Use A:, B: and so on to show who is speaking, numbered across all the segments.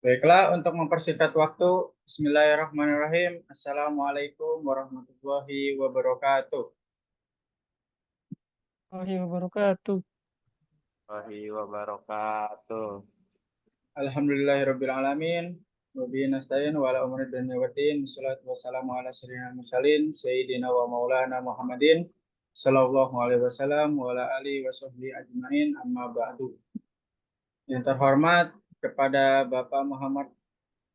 A: Baiklah, untuk mempersingkat waktu, Bismillahirrahmanirrahim. Assalamualaikum warahmatullahi wabarakatuh.
B: Warahmatullahi wabarakatuh.
C: Warahmatullahi wabarakatuh.
A: Alhamdulillahirabbil alamin. Wa bihi nasta'in wa ala umuri dunya waddin. Wassalatu wassalamu ala sayyidina mursalin sayyidina wa maulana Muhammadin sallallahu alaihi wasallam wa ala alihi wa sahbihi ajmain, amma ba'du. Yang terhormat kepada Bapak Muhammad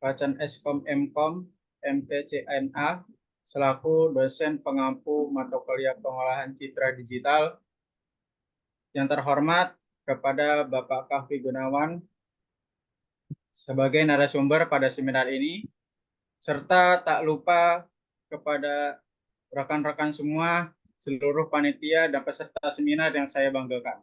A: Pacan Eskom Mkom MTCNA selaku dosen pengampu mata kuliah pengolahan citra digital. Yang terhormat kepada Bapak Kahfi Gunawan sebagai narasumber pada seminar ini, serta tak lupa kepada rekan-rekan semua, seluruh panitia dan peserta seminar yang saya banggakan.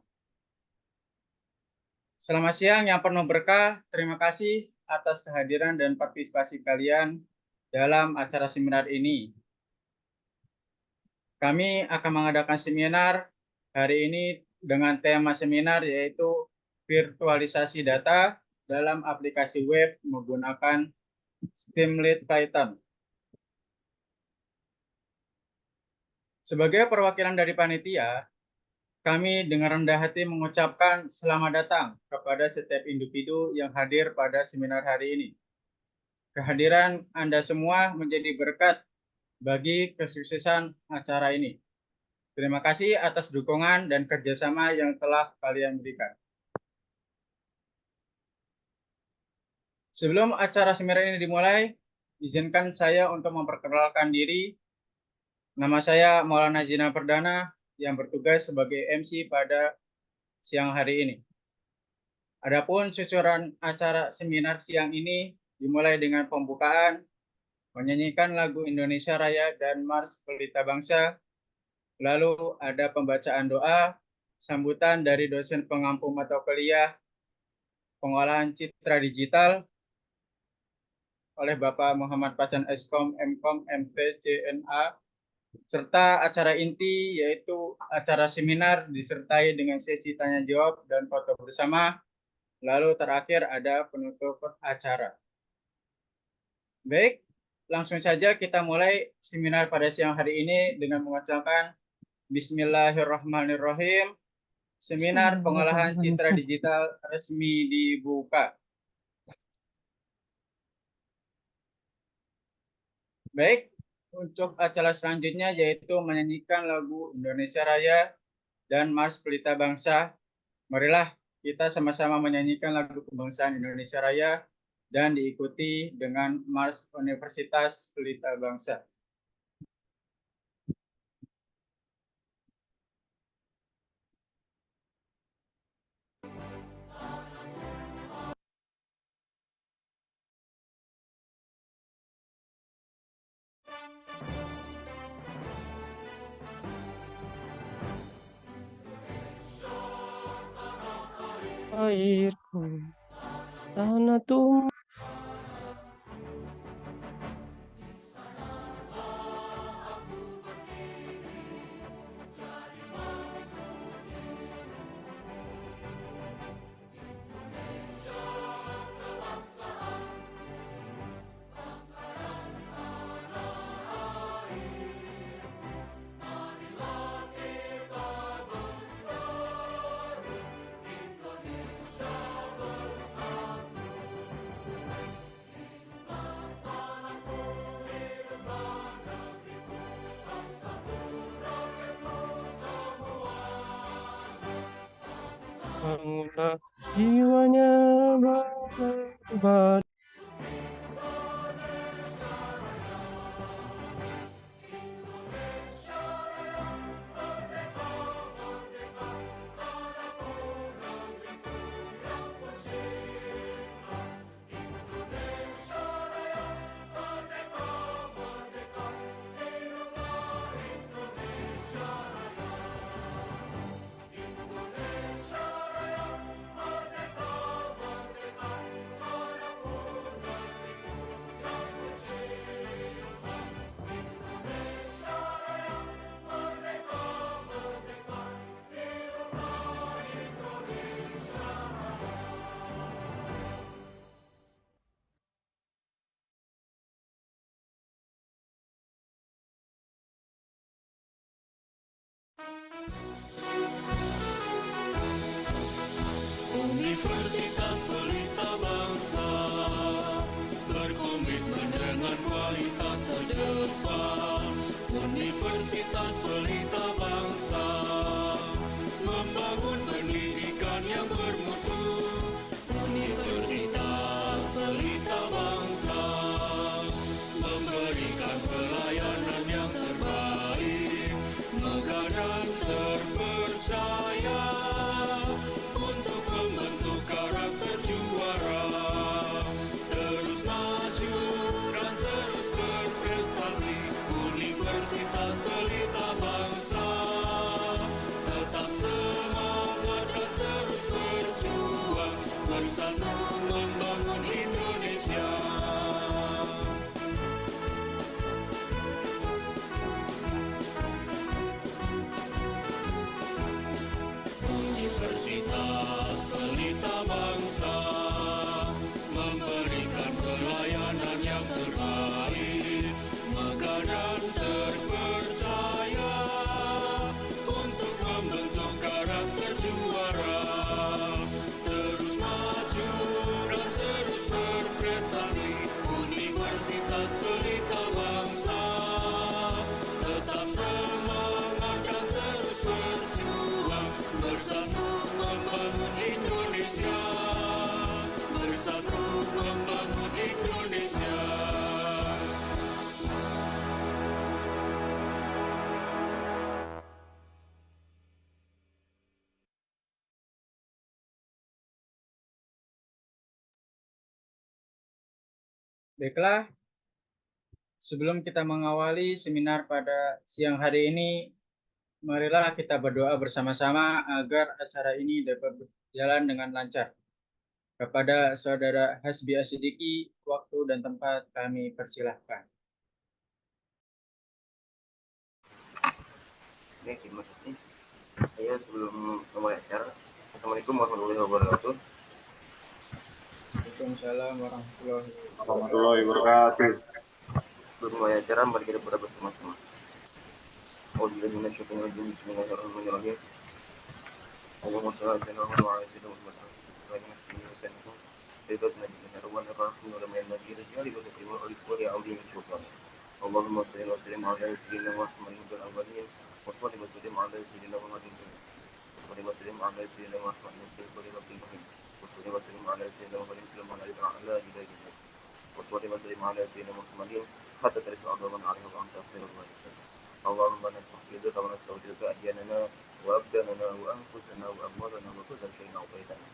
A: Selamat siang yang penuh berkah. Terima kasih atas kehadiran dan partisipasi kalian dalam acara seminar ini. Kami akan mengadakan seminar hari ini dengan tema seminar yaitu virtualisasi data dalam aplikasi web menggunakan Streamlit Python. Sebagai perwakilan dari panitia, kami dengan rendah hati mengucapkan selamat datang kepada setiap individu yang hadir pada seminar hari ini. Kehadiran Anda semua menjadi berkat bagi kesuksesan acara ini. Terima kasih atas dukungan dan kerjasama yang telah kalian berikan. Sebelum acara seminar ini dimulai, izinkan saya untuk memperkenalkan diri. Nama saya Maulana Zina Perdana yang bertugas sebagai MC pada siang hari ini. Adapun susunan acara seminar siang ini dimulai dengan pembukaan, menyanyikan lagu Indonesia Raya dan Mars Pelita Bangsa, lalu ada pembacaan doa, sambutan dari dosen pengampu mata kuliah pengolahan citra digital oleh Bapak Muhammad Pacan Eskom Mkom MPCNA, serta acara inti yaitu acara seminar disertai dengan sesi tanya jawab dan foto bersama, lalu terakhir ada penutup acara. Baik, langsung saja kita mulai seminar pada siang hari ini dengan mengucapkan Bismillahirrahmanirrahim. Seminar pengolahan citra digital resmi dibuka. Baik, untuk acara selanjutnya yaitu menyanyikan lagu Indonesia Raya dan Mars Pelita Bangsa. Marilah kita sama-sama menyanyikan lagu kebangsaan Indonesia Raya dan diikuti dengan Mars Universitas Pelita Bangsa.
B: Airku, tanah tumbuh. Bangunlah jiwanya bangga.
D: Universitas Pelita Bangsa berkomitmen dengan kualitas terdepan. Universitas Pelita Bangsa membangun pendidikan yang bermutu. Universitas Pelita Bangsa memberikan pelayanan yang terbaik, megah dan terpercaya untuk membentuk karakter juara. Terus maju dan terus berprestasi. Universitas Pelita Bangsa tetap semangat dan terus berjuang, bersatu membangun Indonesia. Universitas Pelita Bangsa memberikan pelayanan yang terbaik, megah dan terpercaya untuk membentuk karakter juara. Terus maju dan terus berprestasi. Universitas Pelita Bangsa tetap semangat dan terus berjuang, bersatu membangun Indonesia. Bersatu membangun Indonesia.
A: Baiklah, sebelum kita mengawali seminar pada siang hari ini, marilah kita berdoa bersama-sama agar acara ini dapat berjalan dengan lancar. Kepada Saudara Hasbi Asidiki, waktu dan tempat kami persilahkan.
C: Oke, terima kasih. Saya sebelum memulai acara, Assalamualaikum warahmatullahi wabarakatuh.
A: Waalaikumsalam
C: Warahmatullahi wabarakatuh. Sebelum mulai acara, mari kita berdoa bersama-sama. Auzubillahi minasyaitonir rajim. Bismillahirrahmanirrahim. Allahumma shalli ala sayyidina Muhammad wa ala ali sayyidina Muhammad. اللهم صل وسلم على سيدنا محمد الأولين وصل وسلم على سيدنا محمد وصل وسلم على سيدنا محمد وصل وسلم على سيدنا محمد على إلهه وصل وسلم على سيدنا محمد حتى ترفع عظاما عليه وأنت خير الوارثين. اللهم نستغفرك ونستغفرك أدياننا وأبداننا وأنفسنا وأموالنا وكل شيء أعطيتنا.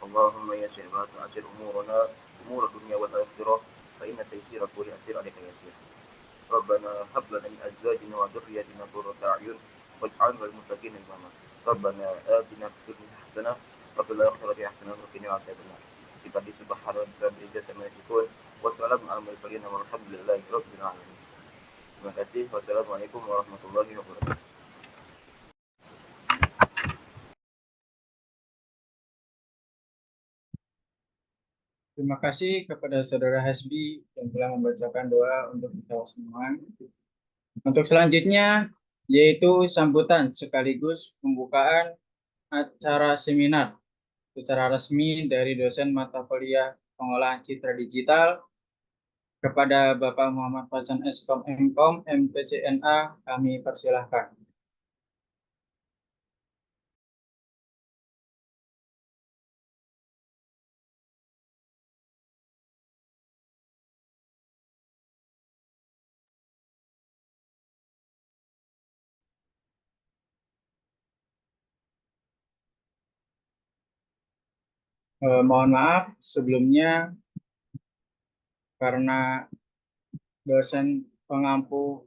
C: اللهم يا شيخ أجل أمورنا أمور الدنيا والآخرة فإن تيسير كل أسير عليك يسير. ربنا هب لنا من أزواجنا وذرياتنا قرة أعين واجعلنا للمتقين إماما. ربنا آتنا في الدنيا حسنة وفي الآخرة حسنة وقنا عذاب النار. Kita di subhanahu wa ta'ala berizat sama syukur. Wassalamu ala mursalin walhamdulillahi rabbil alamin. Terima kasih. Wassalamualaikum warahmatullahi wabarakatuh.
A: Terima kasih kepada Saudara Hasbi yang telah membacakan doa untuk kita semua. Untuk selanjutnya, yaitu sambutan sekaligus pembukaan acara seminar secara resmi dari dosen mata kuliah pengolahan citra digital kepada Bapak Muhammad Facan Eskom Mkom MTCNA, kami persilahkan. Mohon maaf sebelumnya karena dosen pengampu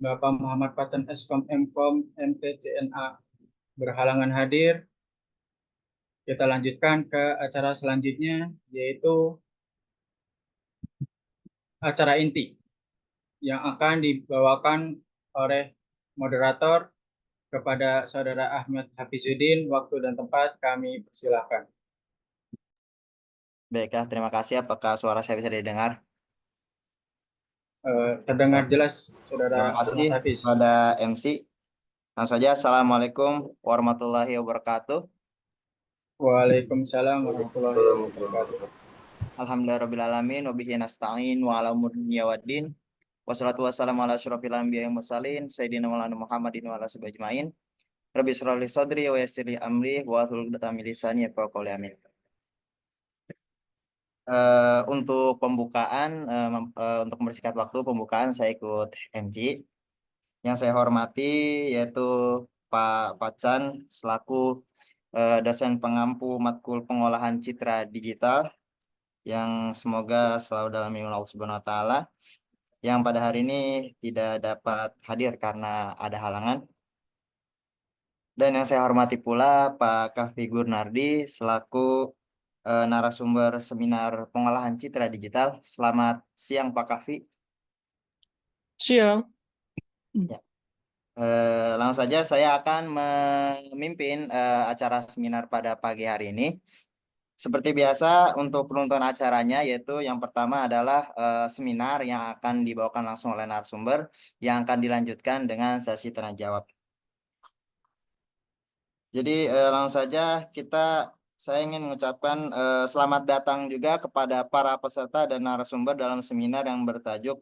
A: Bapak Muhammad Facan Eskom Mkom MTCNA berhalangan hadir. Kita lanjutkan ke acara selanjutnya, yaitu acara inti yang akan dibawakan oleh moderator kepada Saudara Ahmad Hafizuddin. Waktu dan tempat kami persilahkan.
E: Baiklah, terima kasih. Apakah suara saya bisa didengar?
A: Terdengar jelas, Saudara
E: Terima kasih
A: Ahmad Hafiz.
E: kepada MC Langsung saja, Assalamualaikum warahmatullahi wabarakatuh.
A: Waalaikumsalam warahmatullahi wabarakatuh.
E: Alhamdulillahirrabbilalamin, wabihi nasta'in, wa ala umuri dunya waddin. Wassalatu wassalamu ala asyrofil anbiya'i wal mursalin, Sayyidina Maulana Muhammadin wa ala sahbihi ajma'in. Rabbi shrah li sadri wa yassir li amri wa hlul 'uqdatam min lisani yafqahu qawli, amin. Untuk pembukaan, untuk mempersingkat waktu pembukaan, saya ikut MC. Yang saya hormati yaitu Pak Pacan selaku dosen pengampu matkul pengolahan citra digital, yang semoga selalu dalam lindungan Allah Subhanahu wa Ta'ala, yang pada hari ini tidak dapat hadir karena ada halangan. Dan yang saya hormati pula Pak Kahfi Gurnardi selaku narasumber seminar pengolahan citra digital. Selamat siang Pak Kahfi.
B: Siang.
E: Langsung saja saya akan memimpin acara seminar pada pagi hari ini. Seperti biasa untuk penonton acaranya, yaitu yang pertama adalah seminar yang akan dibawakan langsung oleh narasumber yang akan dilanjutkan dengan sesi tanya jawab. Jadi langsung saja saya ingin mengucapkan selamat datang juga kepada para peserta dan narasumber dalam seminar yang bertajuk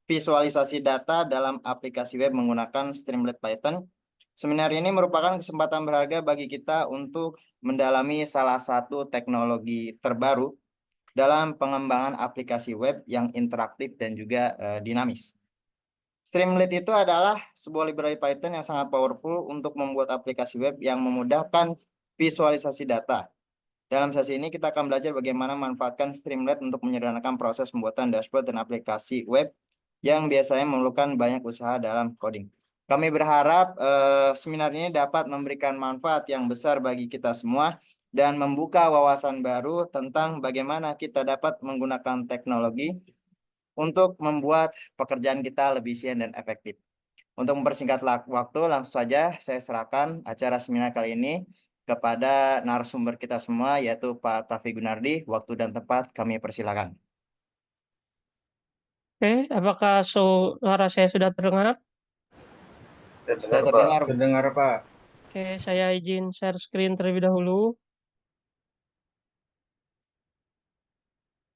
E: Visualisasi Data dalam Aplikasi Web Menggunakan Streamlit Python. Seminar ini merupakan kesempatan berharga bagi kita untuk mendalami salah satu teknologi terbaru dalam pengembangan aplikasi web yang interaktif dan juga dinamis. Streamlit itu adalah sebuah library Python yang sangat powerful untuk membuat aplikasi web yang memudahkan visualisasi data. Dalam sesi ini kita akan belajar bagaimana memanfaatkan Streamlit untuk menyederhanakan proses pembuatan dashboard dan aplikasi web yang biasanya memerlukan banyak usaha dalam coding. Kami berharap seminar ini dapat memberikan manfaat yang besar bagi kita semua dan membuka wawasan baru tentang bagaimana kita dapat menggunakan teknologi untuk membuat pekerjaan kita lebih efisien dan efektif. Untuk mempersingkat waktu, langsung saja saya serahkan acara seminar kali ini kepada narasumber kita semua, yaitu Pak Kahfi Gunardi. Waktu dan tempat kami persilakan.
B: Oke, apakah suara saya sudah terdengar?
E: Sudah terdengar.
A: Terdengar Pak.
B: Oke, saya izin share screen terlebih dahulu.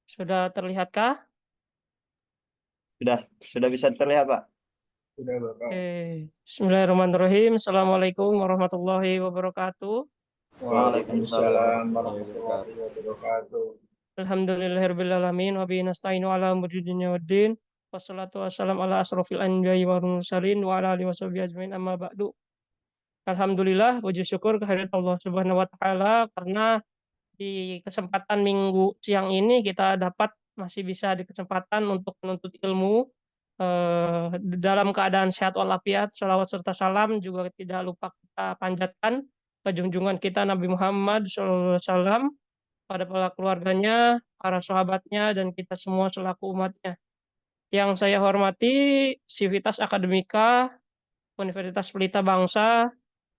B: Sudah terlihatkah?
E: Sudah bisa terlihat, Pak.
A: Sudah Bapak.
B: Oke, Bismillahirrahmanirrahim. Assalamualaikum warahmatullahi wabarakatuh.
A: Waalaikumsalam warahmatullahi wabarakatuh.
B: Alhamdulillahirrahmanirrahim. Wa bihi nasta'inu ala umuri dunya waddin. Wassalatu wassalamu ala asrofil anbiya'i wal mursalin wa ala alihi washabihi ajmain, amma ba'du. Alhamdulillah, puji syukur kehadirat Allah Subhanahu wa Ta'ala, karena di kesempatan minggu siang ini kita masih bisa di kesempatan untuk menuntut ilmu dalam keadaan sehat walafiat. Salawat serta salam juga tidak lupa kita panjatkan ke junjungan kita Nabi Muhammad SAW, pada para keluarganya, para sahabatnya, dan kita semua selaku umatnya. Yang saya hormati Sivitas Akademika Universitas Pelita Bangsa,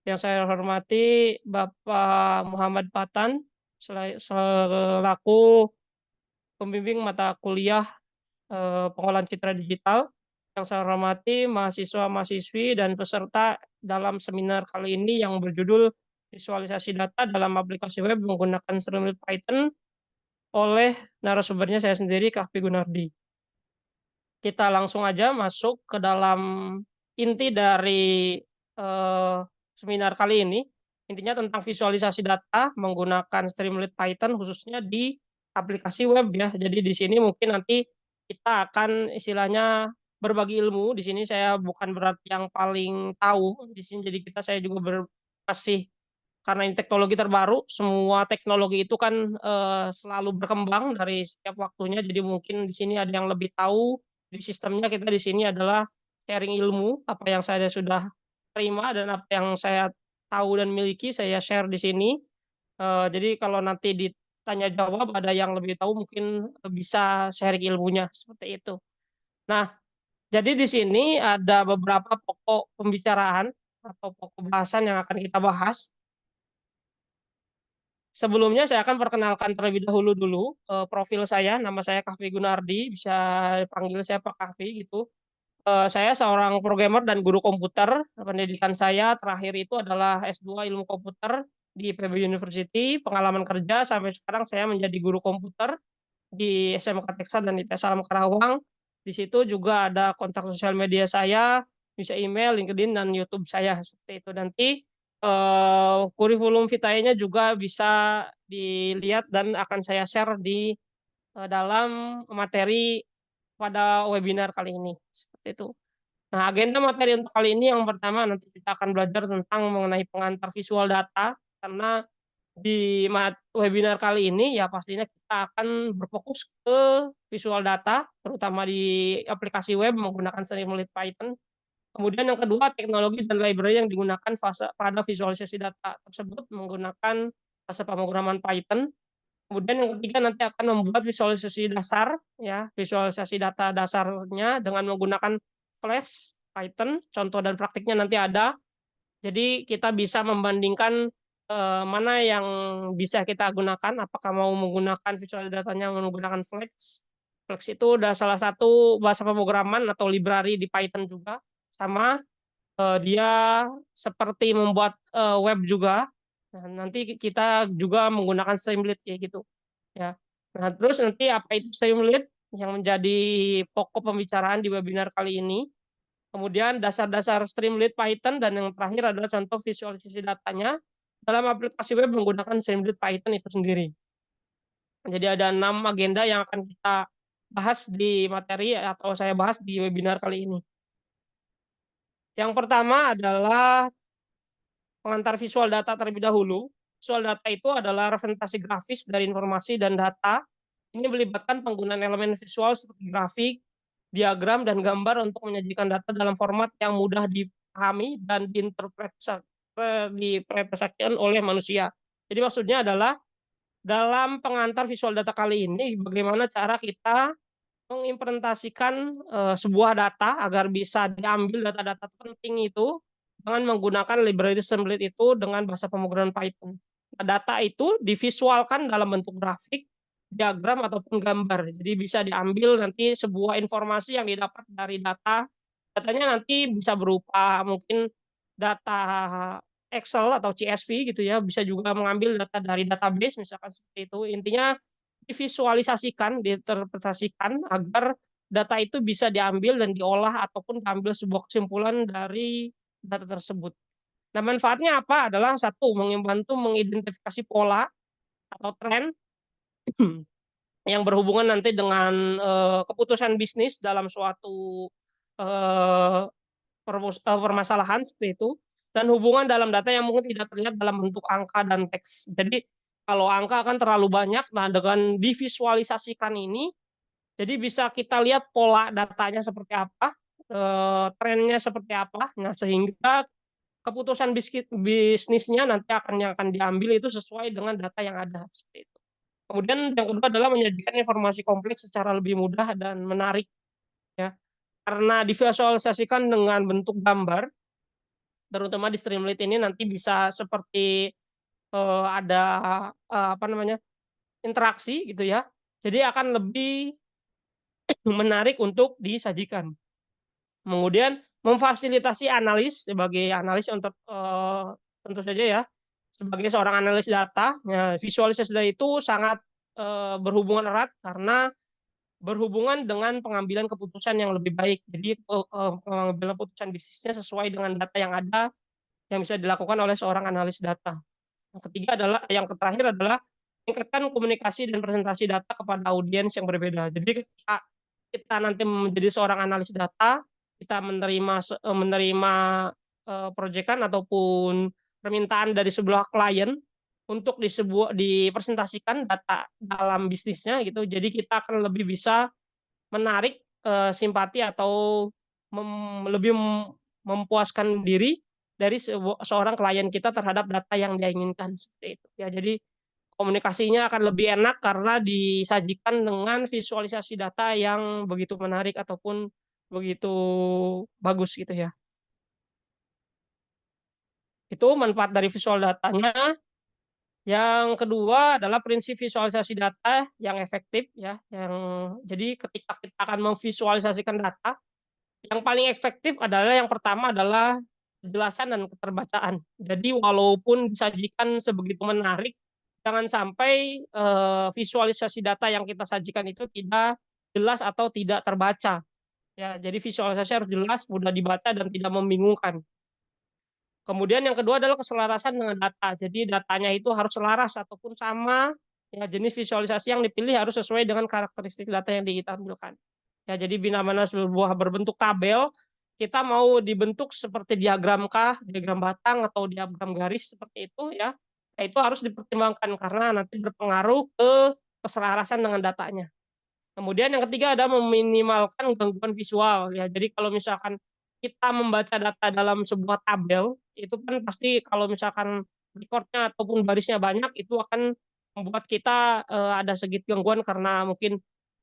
B: yang saya hormati Bapak Muhammad Patan selaku pembimbing mata kuliah pengolahan citra digital, yang saya hormati mahasiswa-mahasiswi dan peserta dalam seminar kali ini yang berjudul Visualisasi Data dalam Aplikasi Web Menggunakan Streamlit Python oleh narasumbernya saya sendiri, Kahfi Gunardi. Kita langsung aja masuk ke dalam inti dari seminar kali ini. Intinya tentang visualisasi data menggunakan Streamlit Python khususnya di aplikasi web ya. Jadi di sini mungkin nanti kita akan istilahnya berbagi ilmu. Di sini saya bukan berarti yang paling tahu di sini. Jadi saya juga masih, karena ini teknologi terbaru, semua teknologi itu kan selalu berkembang dari setiap waktunya. Jadi mungkin di sini ada yang lebih tahu. Di sistemnya kita di sini adalah sharing ilmu, apa yang saya sudah terima dan apa yang saya tahu dan miliki saya share di sini. Jadi kalau nanti ditanya jawab ada yang lebih tahu mungkin bisa sharing ilmunya seperti itu. Nah, jadi di sini ada beberapa pokok pembicaraan atau pokok bahasan yang akan kita bahas. Sebelumnya saya akan perkenalkan terlebih dahulu profil saya. Nama saya Kahfi Gunardi, bisa panggil saya Pak Kahfi gitu. Saya seorang programmer dan guru komputer. Pendidikan saya terakhir itu adalah S2 Ilmu Komputer di IPB University. Pengalaman kerja sampai sekarang saya menjadi guru komputer di SMK Teksa dan ITS Alam Karawang. Di situ juga ada kontak sosial media saya, bisa email, LinkedIn, dan YouTube saya. Seperti itu. Nanti kurikulum vitae-nya juga bisa dilihat dan akan saya share di dalam materi pada webinar kali ini. Seperti itu. Nah, agenda materi untuk kali ini yang pertama nanti kita akan belajar tentang mengenai pengantar visual data, karena di webinar kali ini ya pastinya kita akan berfokus ke visual data, terutama di aplikasi web menggunakan Streamlit Python. Kemudian yang kedua, teknologi dan library yang digunakan pada visualisasi data tersebut menggunakan fase pemrograman Python. Kemudian yang ketiga nanti akan membuat visualisasi dasar, ya visualisasi data dasarnya dengan menggunakan Flash, Python. Contoh dan praktiknya nanti ada. Jadi kita bisa membandingkan mana yang bisa kita gunakan, apakah mau menggunakan visual datanya menggunakan Flex. Flex itu udah salah satu bahasa pemrograman atau library di Python juga. Sama dia seperti membuat web juga. Nah, nanti kita juga menggunakan Streamlit kayak gitu. Ya. Nah, terus nanti apa itu Streamlit yang menjadi pokok pembicaraan di webinar kali ini. Kemudian dasar-dasar Streamlit Python, dan yang terakhir adalah contoh visualisasi datanya dalam aplikasi web menggunakan Streamlit Python itu sendiri. Jadi ada 6 agenda yang akan kita bahas di materi atau saya bahas di webinar kali ini. Yang pertama adalah pengantar visual data terlebih dahulu. Visual data itu adalah representasi grafis dari informasi dan data. Ini melibatkan penggunaan elemen visual seperti grafik, diagram, dan gambar untuk menyajikan data dalam format yang mudah dipahami dan diinterpretasikan oleh manusia. Jadi maksudnya adalah dalam pengantar visual data kali ini, bagaimana cara kita mengimplementasikan sebuah data agar bisa diambil data-data penting itu dengan menggunakan library Streamlit itu dengan bahasa pemrograman Python. Nah, data itu divisualkan dalam bentuk grafik, diagram, ataupun gambar. Jadi bisa diambil nanti sebuah informasi yang didapat dari data. Datanya nanti bisa berupa mungkin data Excel atau CSV gitu ya, bisa juga mengambil data dari database misalkan seperti itu. Intinya divisualisasikan, diinterpretasikan agar data itu bisa diambil dan diolah ataupun diambil sebuah kesimpulan dari data tersebut. Nah, manfaatnya apa? Adalah satu, membantu mengidentifikasi pola atau tren yang berhubungan nanti dengan keputusan bisnis dalam suatu permasalahan seperti itu, dan hubungan dalam data yang mungkin tidak terlihat dalam bentuk angka dan teks. Jadi kalau angka kan terlalu banyak, nah dengan divisualisasikan ini, jadi bisa kita lihat pola datanya seperti apa, trennya seperti apa, nah sehingga keputusan bisnisnya nanti yang akan diambil itu sesuai dengan data yang ada seperti itu. Kemudian yang kedua adalah menyajikan informasi kompleks secara lebih mudah dan menarik, ya, karena divisualisasikan dengan bentuk gambar, terutama di Streamlit ini nanti bisa seperti ada apa namanya interaksi gitu ya. Jadi akan lebih menarik untuk disajikan. Kemudian memfasilitasi analis sebagai analis untuk tentu saja ya sebagai seorang analis data, ya, visualisasi data itu sangat berhubungan erat karena berhubungan dengan pengambilan keputusan yang lebih baik. Jadi pengambilan keputusan bisnisnya sesuai dengan data yang ada yang bisa dilakukan oleh seorang analis data. Yang terakhir adalah tingkatkan komunikasi dan presentasi data kepada audiens yang berbeda. Jadi ketika kita nanti menjadi seorang analis data, kita menerima proyekan ataupun permintaan dari sebuah klien untuk dipresentasikan data dalam bisnisnya gitu. Jadi kita akan lebih bisa menarik simpati atau lebih mempuaskan diri dari seorang klien kita terhadap data yang dia inginkan seperti itu. Ya, jadi komunikasinya akan lebih enak karena disajikan dengan visualisasi data yang begitu menarik ataupun begitu bagus gitu ya. Itu manfaat dari visual datanya. Yang kedua adalah prinsip visualisasi data yang efektif ya. Jadi ketika kita akan memvisualisasikan data, Yang paling efektif adalah yang pertama adalah kejelasan dan keterbacaan. Jadi walaupun disajikan sebegitu menarik, jangan sampai visualisasi data yang kita sajikan itu tidak jelas atau tidak terbaca. Ya, jadi visualisasi harus jelas, mudah dibaca dan tidak membingungkan. Kemudian yang kedua adalah keselarasan dengan data. Jadi datanya itu harus selaras ataupun sama. Ya, jenis visualisasi yang dipilih harus sesuai dengan karakteristik data yang ditampilkan. Ya, jadi bila mana sebuah berbentuk tabel, kita mau dibentuk seperti diagram kah, diagram batang atau diagram garis seperti itu ya. Ya itu harus dipertimbangkan karena nanti berpengaruh ke keselarasan dengan datanya. Kemudian yang ketiga ada meminimalkan gangguan visual ya. Jadi kalau misalkan kita membaca data dalam sebuah tabel, itu kan pasti kalau misalkan recordnya ataupun barisnya banyak, itu akan membuat kita ada sedikit gangguan karena mungkin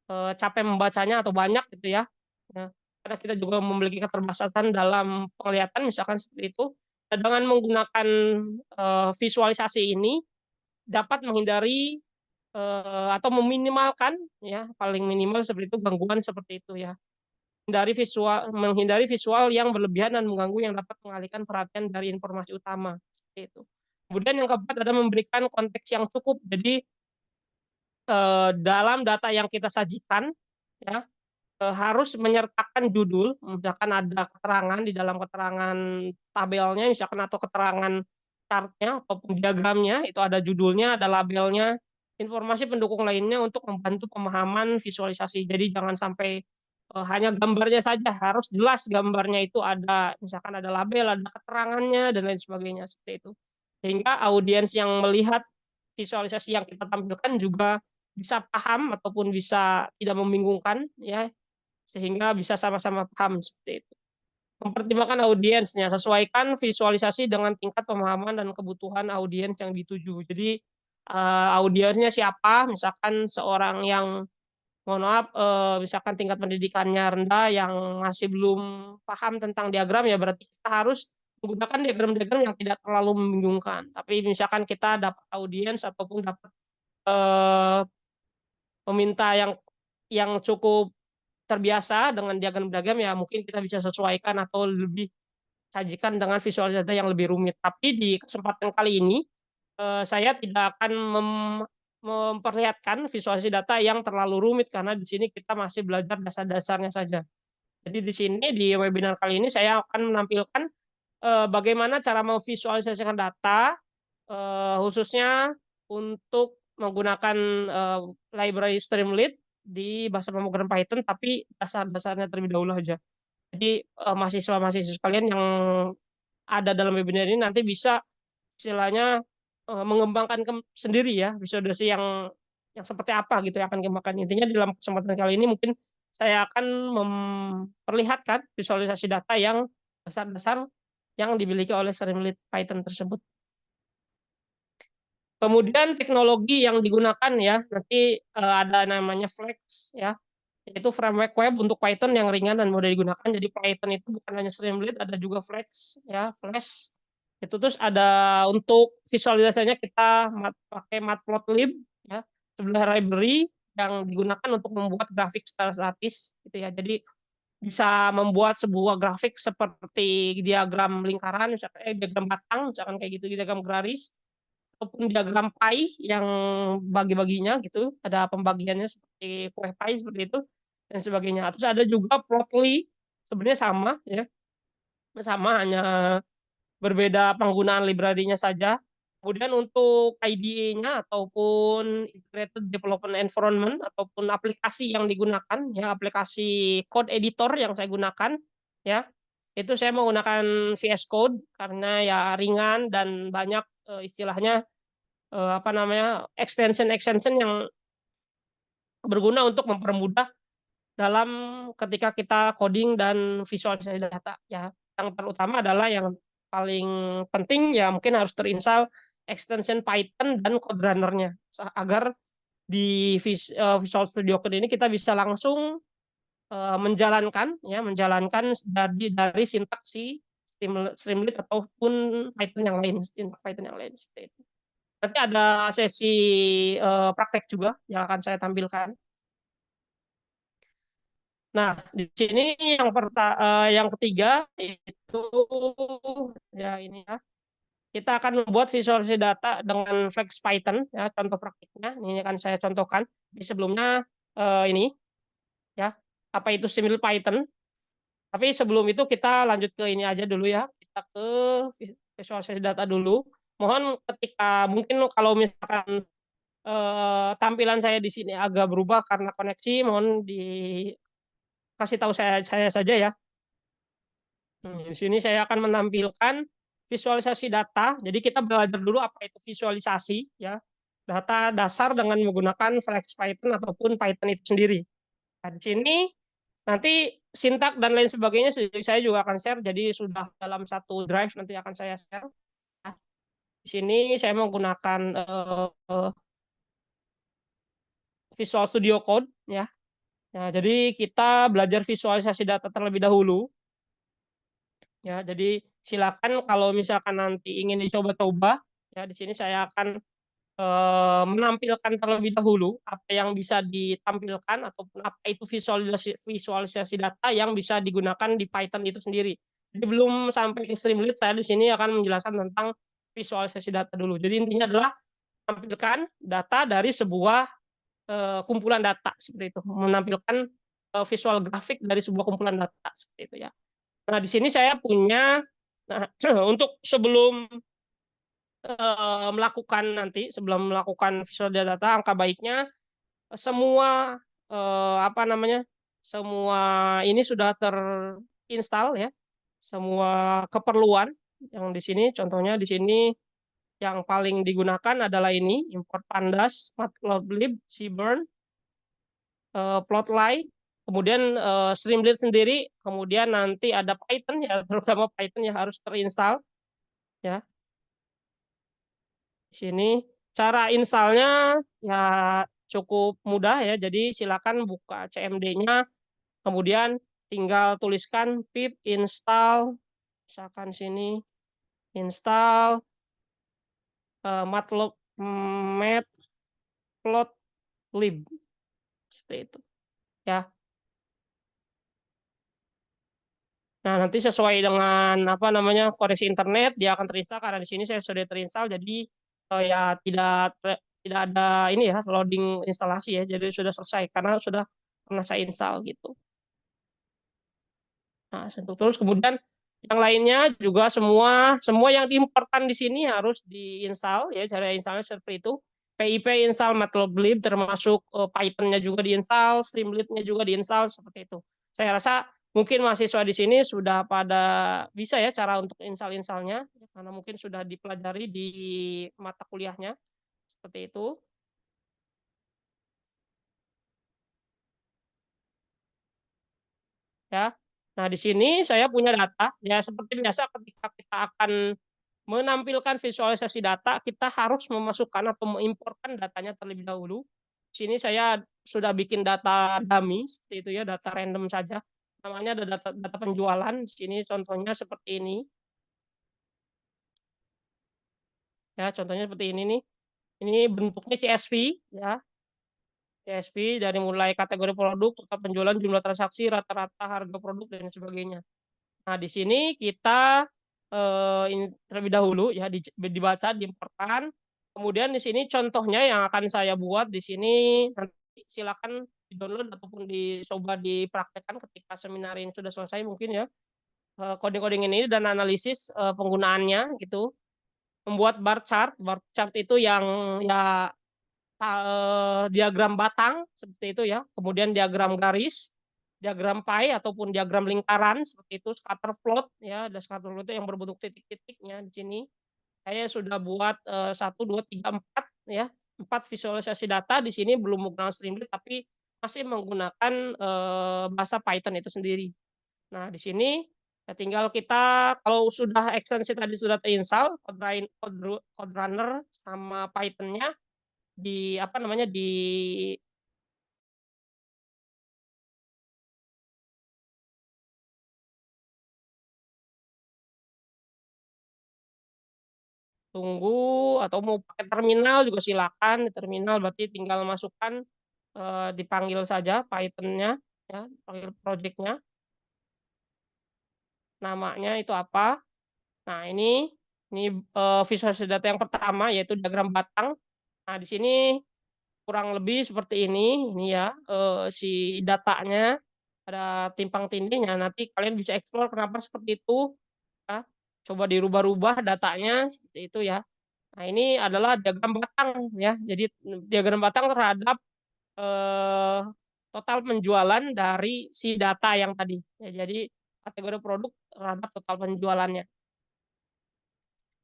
B: capek membacanya atau banyak gitu ya. Ya, karena kita juga memiliki keterbatasan dalam penglihatan misalkan seperti itu. Dan dengan menggunakan visualisasi ini dapat menghindari atau meminimalkan ya paling minimal seperti itu gangguan seperti itu ya. Menghindari visual yang berlebihan dan mengganggu yang dapat mengalihkan perhatian dari informasi utama seperti itu. Kemudian yang keempat ada memberikan konteks yang cukup. Jadi dalam data yang kita sajikan ya harus menyertakan judul, misalkan ada keterangan di dalam keterangan tabelnya, misalkan atau keterangan chartnya ataupun diagramnya, itu ada judulnya, ada labelnya, informasi pendukung lainnya untuk membantu pemahaman visualisasi. Jadi jangan sampai hanya gambarnya saja, harus jelas gambarnya itu ada, misalkan ada label, ada keterangannya, dan lain sebagainya, seperti itu. Sehingga audiens yang melihat visualisasi yang kita tampilkan juga bisa paham ataupun bisa tidak membingungkan, ya, sehingga bisa sama-sama paham seperti itu. Mempertimbangkan audiensnya, sesuaikan visualisasi dengan tingkat pemahaman dan kebutuhan audiens yang dituju. Jadi audiensnya siapa? Misalkan seorang yang mohon maaf, misalkan tingkat pendidikannya rendah, yang masih belum paham tentang diagram, ya berarti kita harus menggunakan diagram-diagram yang tidak terlalu membingungkan. Tapi misalkan kita dapat audiens ataupun dapat eh, peminta yang cukup terbiasa dengan diagram-diagram, ya mungkin kita bisa sesuaikan atau lebih sajikan dengan visualisasi data yang lebih rumit. Tapi di kesempatan kali ini saya tidak akan memperlihatkan visualisasi data yang terlalu rumit karena di sini kita masih belajar dasar-dasarnya saja. Jadi di sini di webinar kali ini saya akan menampilkan bagaimana cara memvisualisasikan data khususnya untuk menggunakan library Streamlit di bahasa pemrograman Python, tapi dasar-dasarnya terlebih dahulu aja. Jadi mahasiswa-mahasiswa kalian yang ada dalam webinar ini nanti bisa istilahnya mengembangkan sendiri ya visualisasi yang seperti apa gitu yang akan dikembangkan. Intinya dalam kesempatan kali ini mungkin saya akan memperlihatkan visualisasi data yang dasar-dasar yang dimiliki oleh Streamlit Python tersebut. Kemudian teknologi yang digunakan ya nanti ada namanya Flex ya, yaitu framework web untuk Python yang ringan dan mudah digunakan. Jadi Python itu bukan hanya Streamlit, ada juga Flex ya, Flash. Itu terus ada untuk visualisasinya kita pakai Matplotlib ya, sebelah library yang digunakan untuk membuat grafik secara statis gitu ya. Jadi bisa membuat sebuah grafik seperti diagram lingkaran, misalkan diagram batang, misalkan kayak gitu, diagram garis ataupun diagram pie yang bagi-baginya gitu, ada pembagiannya seperti kue pie seperti itu dan sebagainya. Terus ada juga Plotly, sebenarnya sama ya, sama hanya berbeda penggunaan library-nya saja. Kemudian untuk IDE-nya ataupun Integrated Development Environment ataupun aplikasi yang digunakan ya, aplikasi code editor yang saya gunakan ya, itu saya menggunakan VS Code karena ya ringan dan banyak istilahnya apa namanya extension yang berguna untuk mempermudah dalam ketika kita coding dan visualisasi data ya. Yang terutama adalah yang paling penting ya mungkin harus terinstall extension Python dan code runner-nya agar di Visual Studio Code ini kita bisa langsung menjalankan dari sintaks Streamlit ataupun Python yang lain, sintaks Python yang lain seperti itu. Nanti ada sesi praktek juga yang akan saya tampilkan. Nah, di sini yang ketiga itu ya ini ya. Kita akan membuat visualisasi data dengan Flex Python ya, contoh praktiknya. Ini akan saya contohkan. Di sebelumnya ini ya, apa itu simil Python. Tapi sebelum itu kita lanjut ke ini aja dulu ya. Kita ke visualisasi data dulu. Mohon ketika mungkin kalau misalkan tampilan saya di sini agak berubah karena koneksi, mohon dikasih tahu saya saja ya. Di sini saya akan menampilkan visualisasi data. Jadi kita belajar dulu apa itu visualisasi ya. Data dasar dengan menggunakan Flex Python ataupun Python itu sendiri. Nah, di sini nanti sintak dan lain sebagainya saya juga akan share. Jadi sudah dalam satu drive nanti akan saya share. Nah, di sini saya menggunakan Visual Studio Code ya. Nah, jadi kita belajar visualisasi data terlebih dahulu. Ya, jadi silakan kalau misalkan nanti ingin dicoba-coba, ya di sini saya akan menampilkan terlebih dahulu apa yang bisa ditampilkan ataupun apa itu visualisasi data yang bisa digunakan di Python itu sendiri. Jadi belum sampai ke Streamlit, saya di sini akan menjelaskan tentang visualisasi data dulu. Jadi intinya adalah menampilkan data dari sebuah kumpulan data seperti itu, menampilkan visual grafik dari sebuah kumpulan data seperti itu ya. Nah, di sini saya punya untuk sebelum melakukan nanti sebelum melakukan visual data, angka baiknya semua apa namanya, semua ini sudah terinstall ya, semua keperluan yang di sini. Contohnya di sini yang paling digunakan adalah ini import pandas, matplotlib, seaborn, plotly, kemudian Streamlit sendiri, kemudian nanti ada Python ya, terutama Python yang harus terinstall ya. Di sini cara installnya ya cukup mudah ya. Jadi silakan buka CMD-nya, kemudian tinggal tuliskan pip install, misalkan sini install matplotlib seperti itu ya. Nah, nanti sesuai dengan apa namanya koneksi internet dia akan terinstall, karena di sini saya sudah terinstall, jadi ya tidak ada ini ya loading instalasi ya, jadi sudah selesai karena sudah pernah saya install gitu. Nah, terus kemudian yang lainnya juga semua yang diimportan di sini harus diinstal ya, cara installnya seperti itu. PIP install matplotlib, termasuk Python-nya juga diinstal, Streamlit-nya juga diinstal seperti itu. Saya rasa mungkin mahasiswa di sini sudah pada bisa ya cara untuk install-installnya, karena mungkin sudah dipelajari di mata kuliahnya seperti itu ya. Nah, di sini saya punya data ya, seperti biasa ketika kita akan menampilkan visualisasi data, kita harus memasukkan atau mengimportkan datanya terlebih dahulu. Di sini saya sudah bikin data dummy seperti itu ya, data random saja. Namanya ada data penjualan. Di sini contohnya seperti ini. Ya, contohnya seperti ini nih. Ini bentuknya CSV ya. CSV dari mulai kategori produk, total penjualan, jumlah transaksi, rata-rata harga produk dan sebagainya. Nah, di sini kita ini terlebih dahulu ya dibaca, diimportkan. Kemudian di sini contohnya yang akan saya buat di sini, nanti silakan di-download ataupun dicoba dipraktekkan ketika seminar ini sudah selesai mungkin ya. Coding-coding ini dan analisis penggunaannya gitu. Membuat bar chart. Bar chart itu yang ya diagram batang seperti itu ya. Kemudian diagram garis, diagram pie ataupun diagram lingkaran seperti itu, scatter plot ya, ada scatter plot itu yang berbentuk titik-titiknya di sini. Saya sudah buat 1, 2, 3, 4 ya, 4 visualisasi data di sini, belum menggunakan Streamlit tapi masih menggunakan bahasa Python itu sendiri. Nah, di sini ya tinggal kita kalau sudah ekstensi tadi sudah terinstall, code runner sama Python-nya di apa namanya tunggu, atau mau pakai terminal juga silakan. Di terminal berarti tinggal masukkan dipanggil saja Python-nya. ya, panggil project-nya. Namanya itu apa? Nah, ini visualisasi data yang pertama yaitu diagram batang. Nah, di sini kurang lebih seperti ini ya, si datanya ada timpang tindihnya. Nanti kalian bisa explore kenapa seperti itu ya. Coba dirubah-rubah datanya seperti itu ya. Nah, ini adalah diagram batang ya. Jadi diagram batang terhadap total penjualan dari si data yang tadi. Ya, jadi kategori produk terhadap total penjualannya.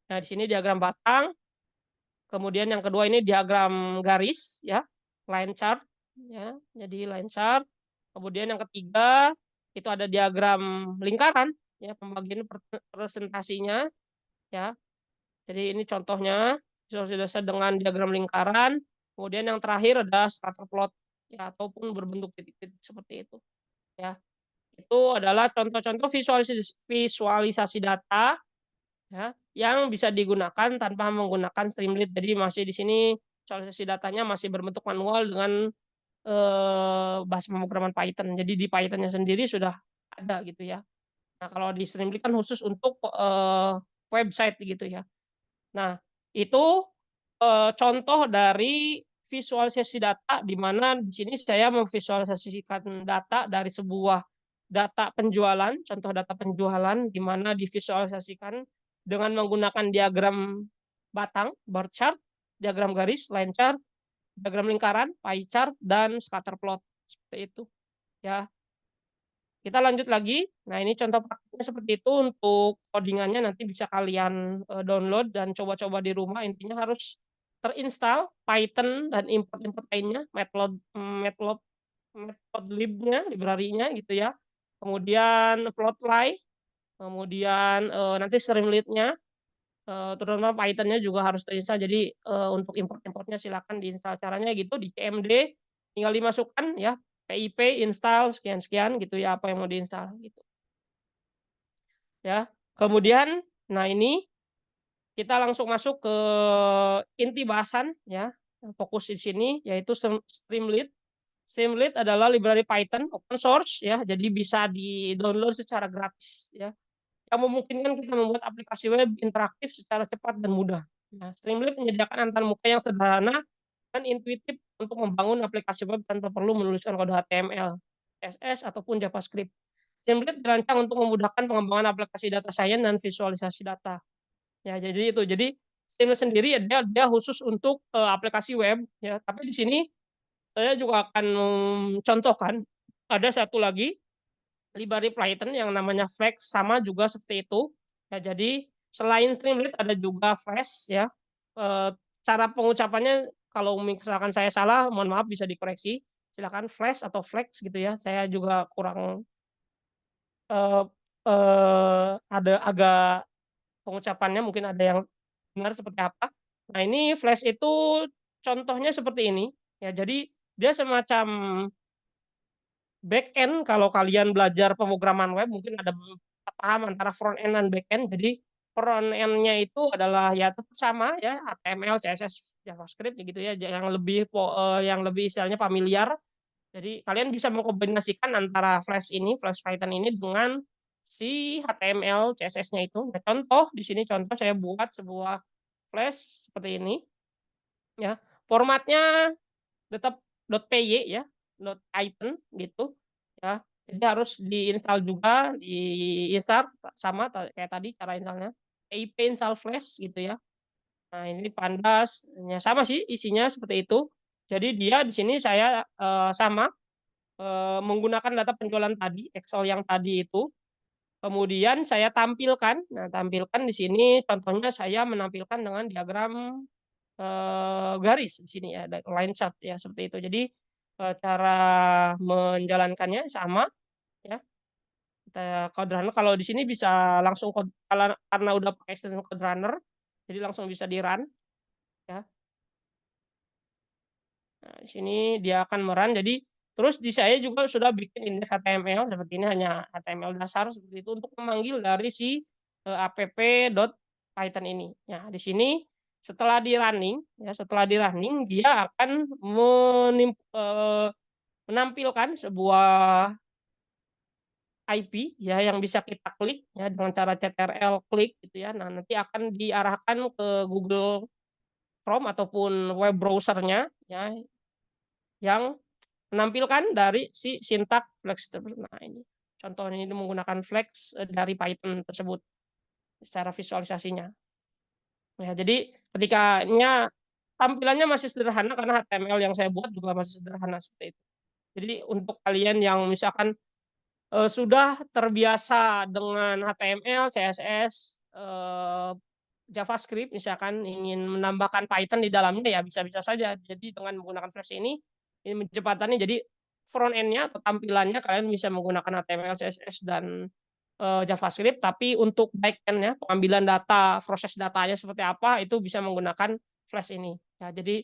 B: Nah, di sini diagram batang. Kemudian yang kedua ini diagram garis ya, line chart ya. Jadi line chart. Kemudian yang ketiga itu ada diagram lingkaran ya, pembagian presentasinya ya. Jadi ini contohnya visualisasi dengan diagram lingkaran. Kemudian yang terakhir ada scatter plot ya, ataupun berbentuk titik-titik seperti itu ya. Itu adalah contoh-contoh visualisasi data ya, yang bisa digunakan tanpa menggunakan Streamlit. Jadi masih di sini visualisasi datanya masih berbentuk manual dengan bahasa pemrograman Python. Jadi di Python-nya sendiri sudah ada gitu ya. Nah, kalau di Streamlit kan khusus untuk website gitu ya. Nah, itu contoh dari visualisasi data, di mana di sini saya memvisualisasikan data dari sebuah data penjualan, contoh data penjualan, di mana divisualisasikan dengan menggunakan diagram batang, bar chart, diagram garis, line chart, diagram lingkaran, pie chart, dan scatter plot. Seperti itu. Ya. Kita lanjut lagi. Nah, ini contoh praktiknya seperti itu. Untuk codingannya nanti bisa kalian download dan coba-coba di rumah. Intinya harus terinstall Python dan import-import lainnya, Matplotlib-nya, library-nya gitu ya. Kemudian Plotly, kemudian nanti Streamlit-nya, terutama Python-nya juga harus terinstall. Jadi untuk import-importnya silakan diinstal. Caranya gitu di CMD tinggal dimasukkan ya, PIP install sekian-sekian gitu ya, apa yang mau diinstal gitu. Ya. Kemudian nah ini kita langsung masuk ke inti bahasan ya. Fokus di sini yaitu Streamlit. Streamlit adalah library Python open source ya, jadi bisa di-download secara gratis ya. Yang memungkinkan kita membuat aplikasi web interaktif secara cepat dan mudah. Nah, Streamlit menyediakan antarmuka yang sederhana dan intuitif untuk membangun aplikasi web tanpa perlu menuliskan kode HTML, CSS, ataupun JavaScript. Streamlit dirancang untuk memudahkan pengembangan aplikasi data science dan visualisasi data. Ya, jadi itu. Jadi Streamlit sendiri dia khusus untuk aplikasi web ya. Tapi di sini saya juga akan mencontohkan ada satu lagi library Python yang namanya Flex, sama juga seperti itu. Ya, jadi selain Streamlit ada juga Flash ya. Cara pengucapannya kalau misalkan saya salah, mohon maaf bisa dikoreksi. Silakan Flash atau Flex gitu ya. Saya juga kurang ada agak pengucapannya mungkin ada yang benar seperti apa. Nah, ini Flash itu contohnya seperti ini ya. Jadi dia semacam back end. Kalau kalian belajar pemrograman web mungkin ada paham antara front end dan back end. Jadi front end-nya itu adalah ya tetap sama ya, HTML, CSS, JavaScript gitu ya, yang lebih istilahnya familiar. Jadi kalian bisa mengkombinasikan antara Flash Python ini dengan si HTML, CSS-nya itu. Nah, contoh di sini saya buat sebuah Flash seperti ini. Ya, formatnya tetap .py ya, .python gitu ya. Jadi harus diinstal juga, diinstal sama kayak tadi cara installnya. PIP install Flash gitu ya. Nah, ini pandasnya sama sih isinya seperti itu. Jadi dia di sini saya sama menggunakan data penjualan tadi, Excel yang tadi itu. Kemudian saya tampilkan. Nah, tampilkan di sini contohnya saya menampilkan dengan diagram garis di sini ya, line chart ya seperti itu. Jadi cara menjalankannya sama ya. Kita code runner kalau di sini bisa langsung karena udah pakai extension code runner, jadi langsung bisa di run ya. Nah, di sini dia akan merun. Jadi terus di saya juga sudah bikin indeks HTML seperti ini, hanya HTML dasar seperti itu untuk memanggil dari si app.python ini. Nah, di sini setelah di running dia akan menampilkan sebuah IP ya yang bisa kita klik ya dengan cara CTRL klik gitu ya. Nah, nanti akan diarahkan ke Google Chrome ataupun web browser-nya ya yang menampilkan dari si sintak flex tersebut. Nah, ini contohnya ini menggunakan flex dari Python tersebut secara visualisasinya. Ya, jadi ketikanya tampilannya masih sederhana karena HTML yang saya buat juga masih sederhana seperti itu. Jadi untuk kalian yang misalkan sudah terbiasa dengan HTML, CSS, JavaScript, misalkan ingin menambahkan Python di dalamnya ya bisa-bisa saja. Jadi dengan menggunakan Flash ini mencepatannya jadi front end-nya atau tampilannya kalian bisa menggunakan HTML, CSS dan JavaScript, tapi untuk back end-nya pengambilan data, proses datanya seperti apa itu bisa menggunakan Flash ini. Ya, jadi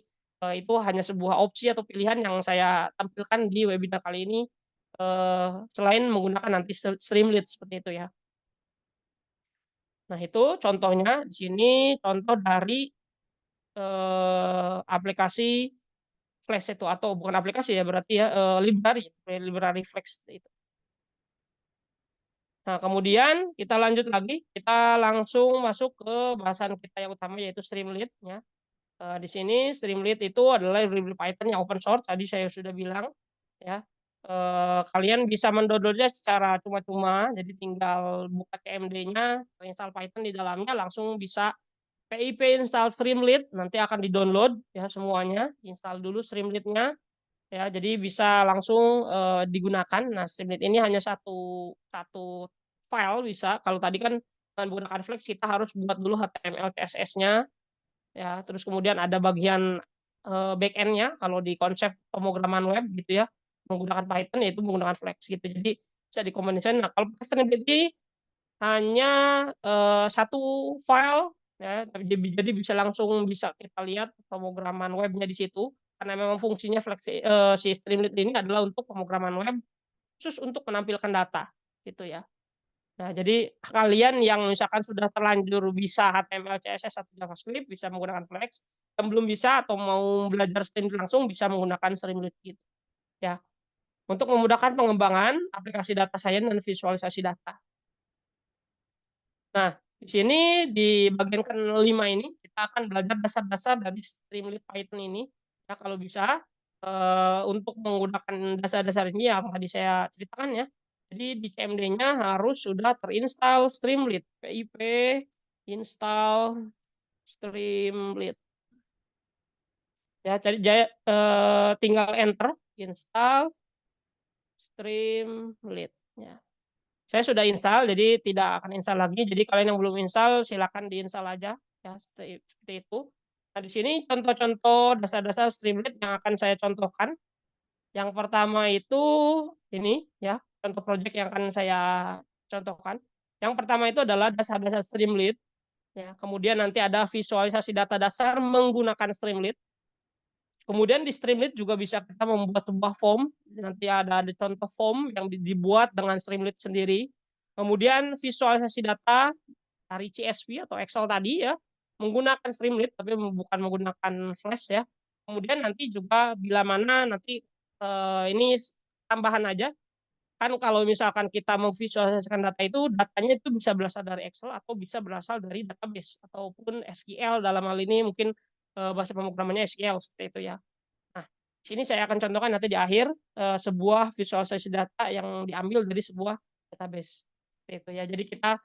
B: itu hanya sebuah opsi atau pilihan yang saya tampilkan di webinar kali ini selain menggunakan nanti Streamlit seperti itu ya. Nah, itu contohnya di sini contoh dari aplikasi Flash itu atau bukan aplikasi ya berarti ya library Flash itu. Nah, kemudian kita lanjut lagi, kita langsung masuk ke bahasan kita yang utama yaitu Streamlit ya. Di sini Streamlit itu adalah library Python yang open source tadi saya sudah bilang ya. Kalian bisa mendownloadnya secara cuma-cuma, jadi tinggal buka CMD-nya, install Python di dalamnya, langsung bisa pip install Streamlit, nanti akan di-download ya semuanya, install dulu Streamlit-nya ya, jadi bisa langsung digunakan. Nah, Streamlit ini hanya satu file bisa. Kalau tadi kan dengan menggunakan Flex kita harus buat dulu HTML, CSS-nya ya, terus kemudian ada bagian back end-nya kalau di konsep pemrograman web gitu ya menggunakan Python yaitu menggunakan Flex gitu, jadi bisa dikombinasikan. Nah, kalau pakai Streamlit hanya satu file ya, jadi bisa langsung bisa kita lihat pemrograman webnya di situ karena memang fungsinya Flex si Streamlit ini adalah untuk pemrograman web khusus untuk menampilkan data gitu ya. Nah, jadi kalian yang misalkan sudah terlanjur bisa HTML, CSS atau JavaScript bisa menggunakan Flex, yang belum bisa atau mau belajar Streamlit langsung bisa menggunakan Streamlit gitu. Ya, untuk memudahkan pengembangan aplikasi data science dan visualisasi data. Nah, di sini di bagian kelima ini kita akan belajar dasar-dasar dari Streamlit Python ini. Ya, kalau bisa untuk menggunakan dasar-dasar ini yang tadi saya ceritakan ya. Jadi di CMD-nya harus sudah terinstall Streamlit, pip install Streamlit. Ya, jadi tinggal enter install Streamlit ya. Saya sudah install, jadi tidak akan install lagi. Jadi kalian yang belum install, silakan diinstal aja, ya seperti itu. Nah, di sini contoh-contoh dasar-dasar Streamlit yang akan saya contohkan. Yang pertama itu ini, ya, contoh project yang akan saya contohkan. Yang pertama itu adalah dasar-dasar Streamlit. Ya, kemudian nanti ada visualisasi data dasar menggunakan Streamlit. Kemudian di Streamlit juga bisa kita membuat sebuah form. Nanti ada contoh form yang dibuat dengan Streamlit sendiri. Kemudian visualisasi data dari CSV atau Excel tadi ya, menggunakan Streamlit tapi bukan menggunakan Flash ya. Kemudian nanti juga bila mana nanti ini tambahan aja. Kan kalau misalkan kita memvisualisasikan data itu, datanya itu bisa berasal dari Excel atau bisa berasal dari database ataupun SQL, dalam hal ini mungkin bahasa pemrogramannya SQL seperti itu ya. Nah, sini saya akan contohkan nanti di akhir sebuah visualisasi data yang diambil dari sebuah database. Seperti itu ya. Jadi kita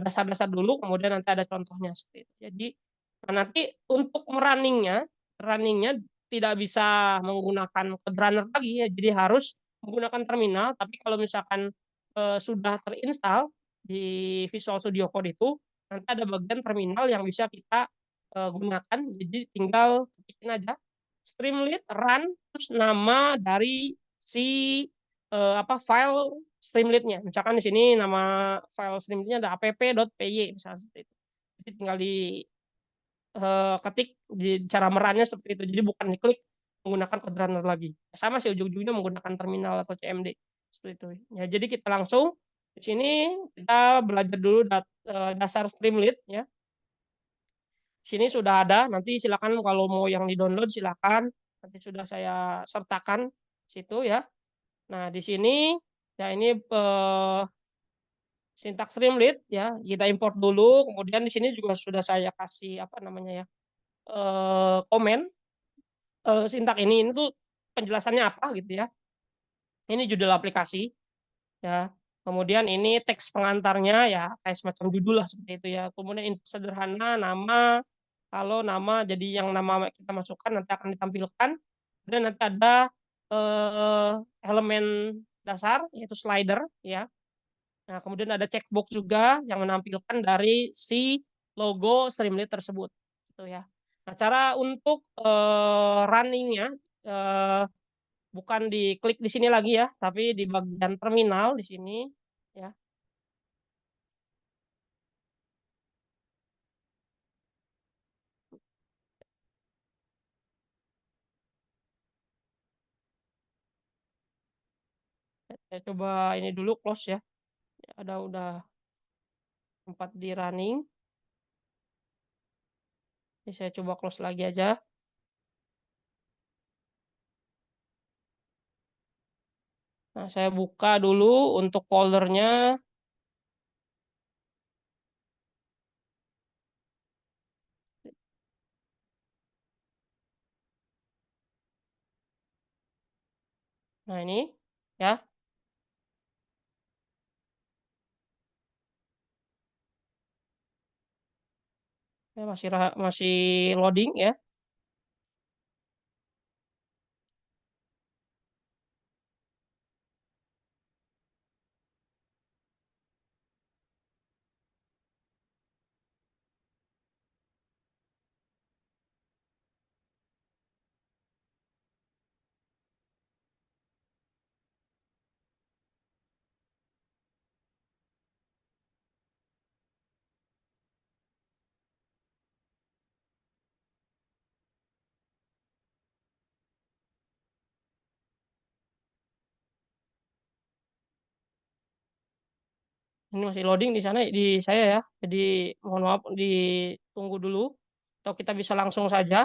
B: dasar-dasar dulu, kemudian nanti ada contohnya seperti itu. Jadi nanti untuk runningnya tidak bisa menggunakan code runner lagi ya. Jadi harus menggunakan terminal. Tapi kalau misalkan sudah terinstall di Visual Studio Code itu, nanti ada bagian terminal yang bisa kita gunakan. Jadi tinggal ketikin aja Streamlit run terus nama dari si file Streamlit-nya. Misalkan di sini nama file Streamlit-nya ada app.py misalnya seperti itu. Jadi tinggal di ketik di cara merannya seperti itu. Jadi bukan diklik menggunakan code runner lagi. Sama sih ujung-ujungnya menggunakan terminal atau CMD seperti itu. Ya, jadi kita langsung di sini kita belajar dulu dasar Streamlit ya. Sini sudah ada, nanti silakan kalau mau yang di-download silakan. Nanti sudah saya sertakan situ ya. Nah, di sini ya ini sintak Streamlit ya, kita import dulu, kemudian di sini juga sudah saya kasih apa namanya ya, komen sintak ini tuh penjelasannya apa gitu ya. Ini judul aplikasi ya. Kemudian ini teks pengantarnya ya kayak semacam judul lah seperti itu ya. Kemudian input sederhana nama, kalau nama jadi yang nama kita masukkan nanti akan ditampilkan. Dan nanti ada elemen dasar yaitu slider ya. Nah, kemudian ada checkbox juga yang menampilkan dari si logo Streamlit tersebut gitu ya. Nah, cara untuk runningnya bukan diklik di sini lagi ya, tapi di bagian terminal di sini ya. Saya coba ini dulu close ya. Ada udah tempat di running. Ini saya coba close lagi aja. Nah, saya buka dulu untuk foldernya. Nah, ini ya. Ya, masih loading ya. Ini masih loading di sana di saya ya. Jadi mohon maaf ditunggu dulu. Atau kita bisa langsung saja.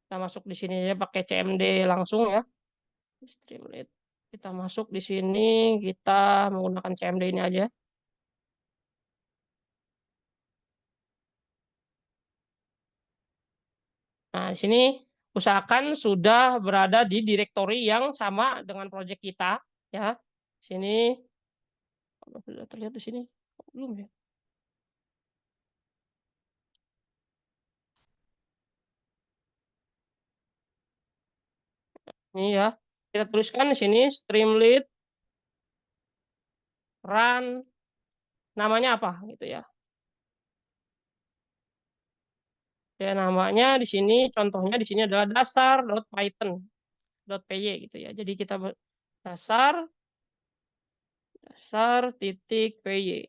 B: Kita masuk di sini ya pakai CMD langsung ya. Streamlit. Kita masuk di sini, kita menggunakan CMD ini aja. Nah, di sini usahakan sudah berada di direktori yang sama dengan proyek kita ya. Sini sudah terlihat di sini. Belum ya? Ini ya. Kita tuliskan di sini Streamlit run namanya apa gitu ya. Ya namanya di sini contohnya di sini adalah dasar.python.py gitu ya. Jadi kita dasar titik py.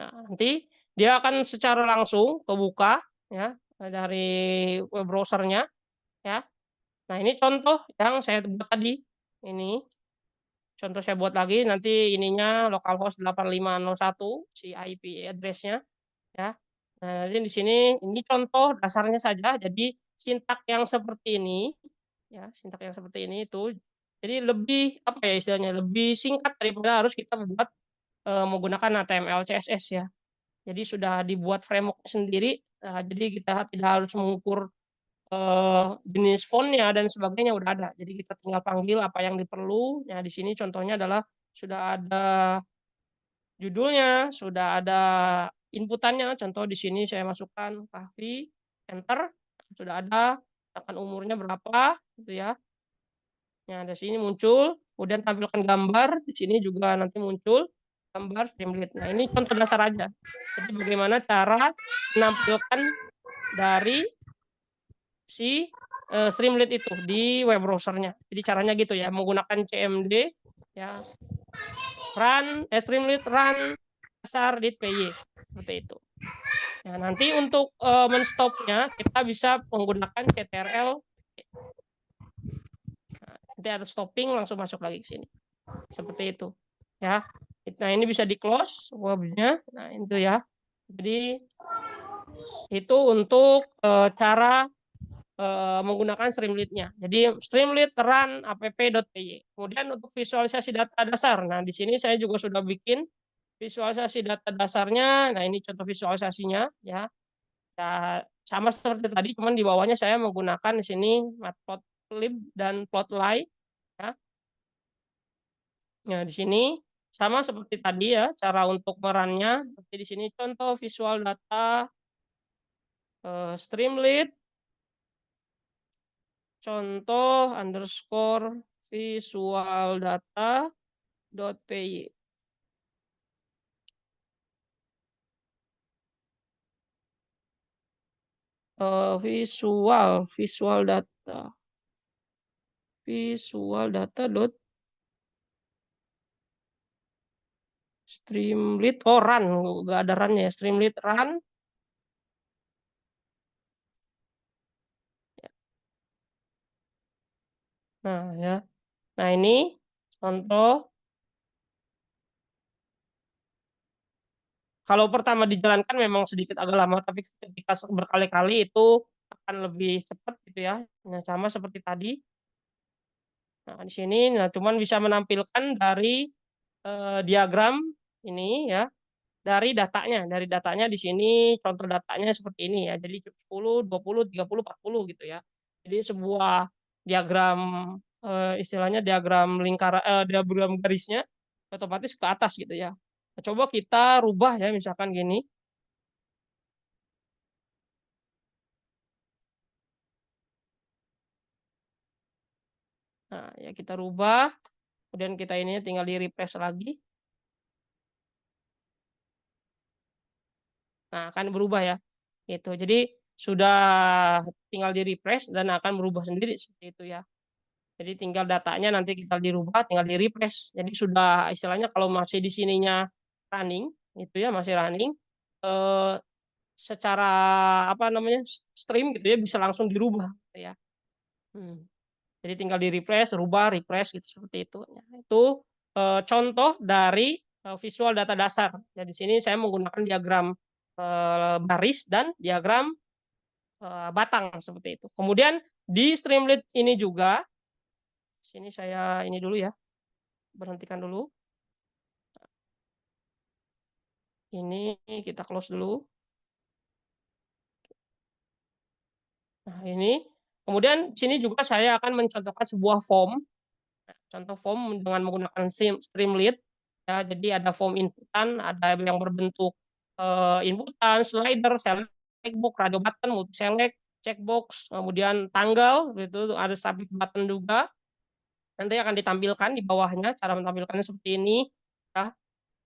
B: Nah, nanti dia akan secara langsung kebuka ya dari web browsernya ya. Nah, ini contoh yang saya buat tadi. Ini contoh saya buat lagi nanti ininya localhost 8501 si IP address-nya ya. Nah, di sini ini contoh dasarnya saja. Jadi sintak yang seperti ini ya, sintak yang seperti ini itu jadi lebih apa ya istilahnya lebih singkat daripada harus kita buat menggunakan HTML CSS ya. Jadi sudah dibuat framework sendiri. Nah, jadi kita tidak harus mengukur jenis fontnya dan sebagainya udah ada. Jadi kita tinggal panggil apa yang diperlu. Nah, di sini contohnya adalah sudah ada judulnya, sudah ada inputannya. Contoh di sini saya masukkan Kahfi, enter, sudah ada, akan umurnya berapa, gitu ya. Nah, di sini muncul, kemudian tampilkan gambar, di sini juga nanti muncul gambar Streamlit. Nah, ini contoh dasar aja. Jadi bagaimana cara menampilkan dari si Streamlit itu di web browsernya. Jadi caranya gitu ya, menggunakan CMD ya. Streamlit run dasar.py seperti itu. Nah, nanti untuk menstopnya kita bisa menggunakan ctrl. Nah, nanti ada stopping langsung masuk lagi ke sini. Seperti itu. Ya. Nah, ini bisa di close webnya. Nah, itu ya. Jadi itu untuk cara menggunakan Streamlit-nya. Jadi Streamlit run app.py. Kemudian untuk visualisasi data dasar. Nah, di sini saya juga sudah bikin visualisasi data dasarnya. Nah, ini contoh visualisasinya ya. Ya, sama seperti tadi, cuman di bawahnya saya menggunakan di sini matplotlib dan plotly ya. Nah, di sini sama seperti tadi ya, cara untuk merunnya. Seperti di sini contoh visual data Streamlit contoh underscore visual data .py. Visual data Streamlit run, nggak ada runnya ya, Streamlit run. Nah ya, nah ini contoh. Kalau pertama dijalankan memang sedikit agak lama, tapi ketika berkali-kali itu akan lebih cepat gitu ya. Nah, sama seperti tadi. Nah, di sini, nah cuman bisa menampilkan dari diagram ini ya, dari datanya di sini contoh datanya seperti ini ya. Jadi 10, 20, 30, 40 gitu ya. Jadi sebuah diagram istilahnya diagram diagram garisnya otomatis ke atas gitu ya. Nah, coba kita rubah ya, misalkan gini. Nah, ya kita rubah, kemudian kita ini tinggal di refresh lagi. Nah, akan berubah ya. Itu. Jadi sudah tinggal di refresh dan akan berubah sendiri seperti itu ya. Jadi tinggal datanya nanti kita dirubah, tinggal di refresh. Jadi sudah istilahnya kalau masih di sininya running, itu ya masih running, secara apa namanya stream gitu ya bisa langsung dirubah gitu ya. Jadi tinggal di refresh, rubah, refresh gitu seperti itu. Ya, itu contoh dari visual data dasar. Ya, di sini saya menggunakan diagram baris dan diagram batang seperti itu. Kemudian di Streamlit ini juga, sini saya ini dulu ya, berhentikan dulu. Ini kita close dulu. Nah, ini. Kemudian sini juga saya akan mencontohkan sebuah form. Contoh form dengan menggunakan Streamlit. Ya, jadi ada form inputan, ada yang berbentuk inputan, slider, select, checkbox, radio button, multi select, checkbox, kemudian tanggal, itu ada submit button juga. Nanti akan ditampilkan di bawahnya, cara menampilkannya seperti ini. Ya.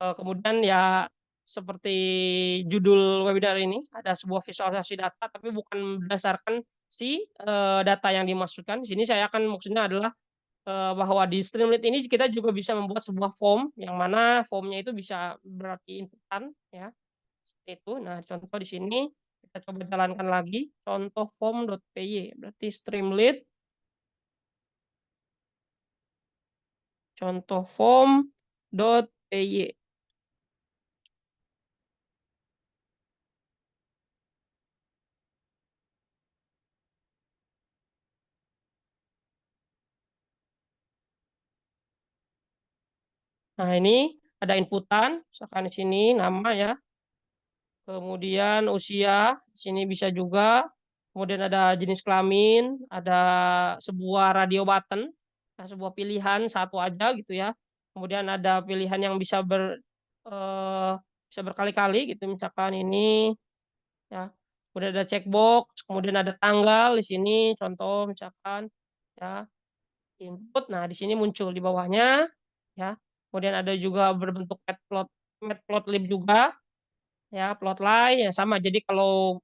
B: Kemudian ya seperti judul webinar ini, ada sebuah visualisasi data, tapi bukan berdasarkan si data yang dimasukkan. Di sini saya akan maksudnya adalah bahwa di Streamlit ini kita juga bisa membuat sebuah form, yang mana formnya itu bisa berarti inputan, ya seperti itu. Nah, contoh di sini kita coba jalankan lagi, contoh form.py, berarti Streamlit, contoh form.py. Nah, ini ada inputan, misalkan di sini nama ya. Kemudian usia, di sini bisa juga. Kemudian ada jenis kelamin, ada sebuah radio button, nah, sebuah pilihan satu aja gitu ya. Kemudian ada pilihan yang bisa bisa berkali-kali gitu, misalkan ini ya. Kemudian ada checkbox, kemudian ada tanggal di sini contoh misalkan ya input. Nah, di sini muncul di bawahnya ya. Kemudian ada juga berbentuk matplotlib juga ya, plotly ya sama. Jadi kalau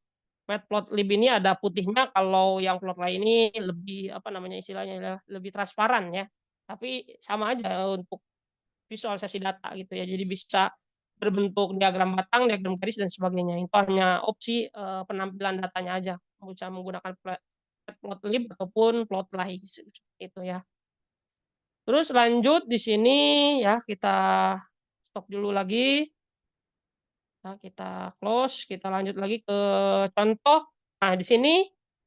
B: matplotlib ini ada putihnya, kalau yang plotly ini lebih apa namanya istilahnya ya, lebih transparan ya. Tapi sama aja untuk visualisasi data gitu ya. Jadi bisa berbentuk diagram batang, diagram garis dan sebagainya. Itu hanya opsi penampilan datanya aja. Bisa menggunakan matplotlib ataupun plotly seperti itu ya. Terus lanjut di sini ya, kita stop dulu lagi. Nah, kita close, kita lanjut lagi ke contoh. Nah, di sini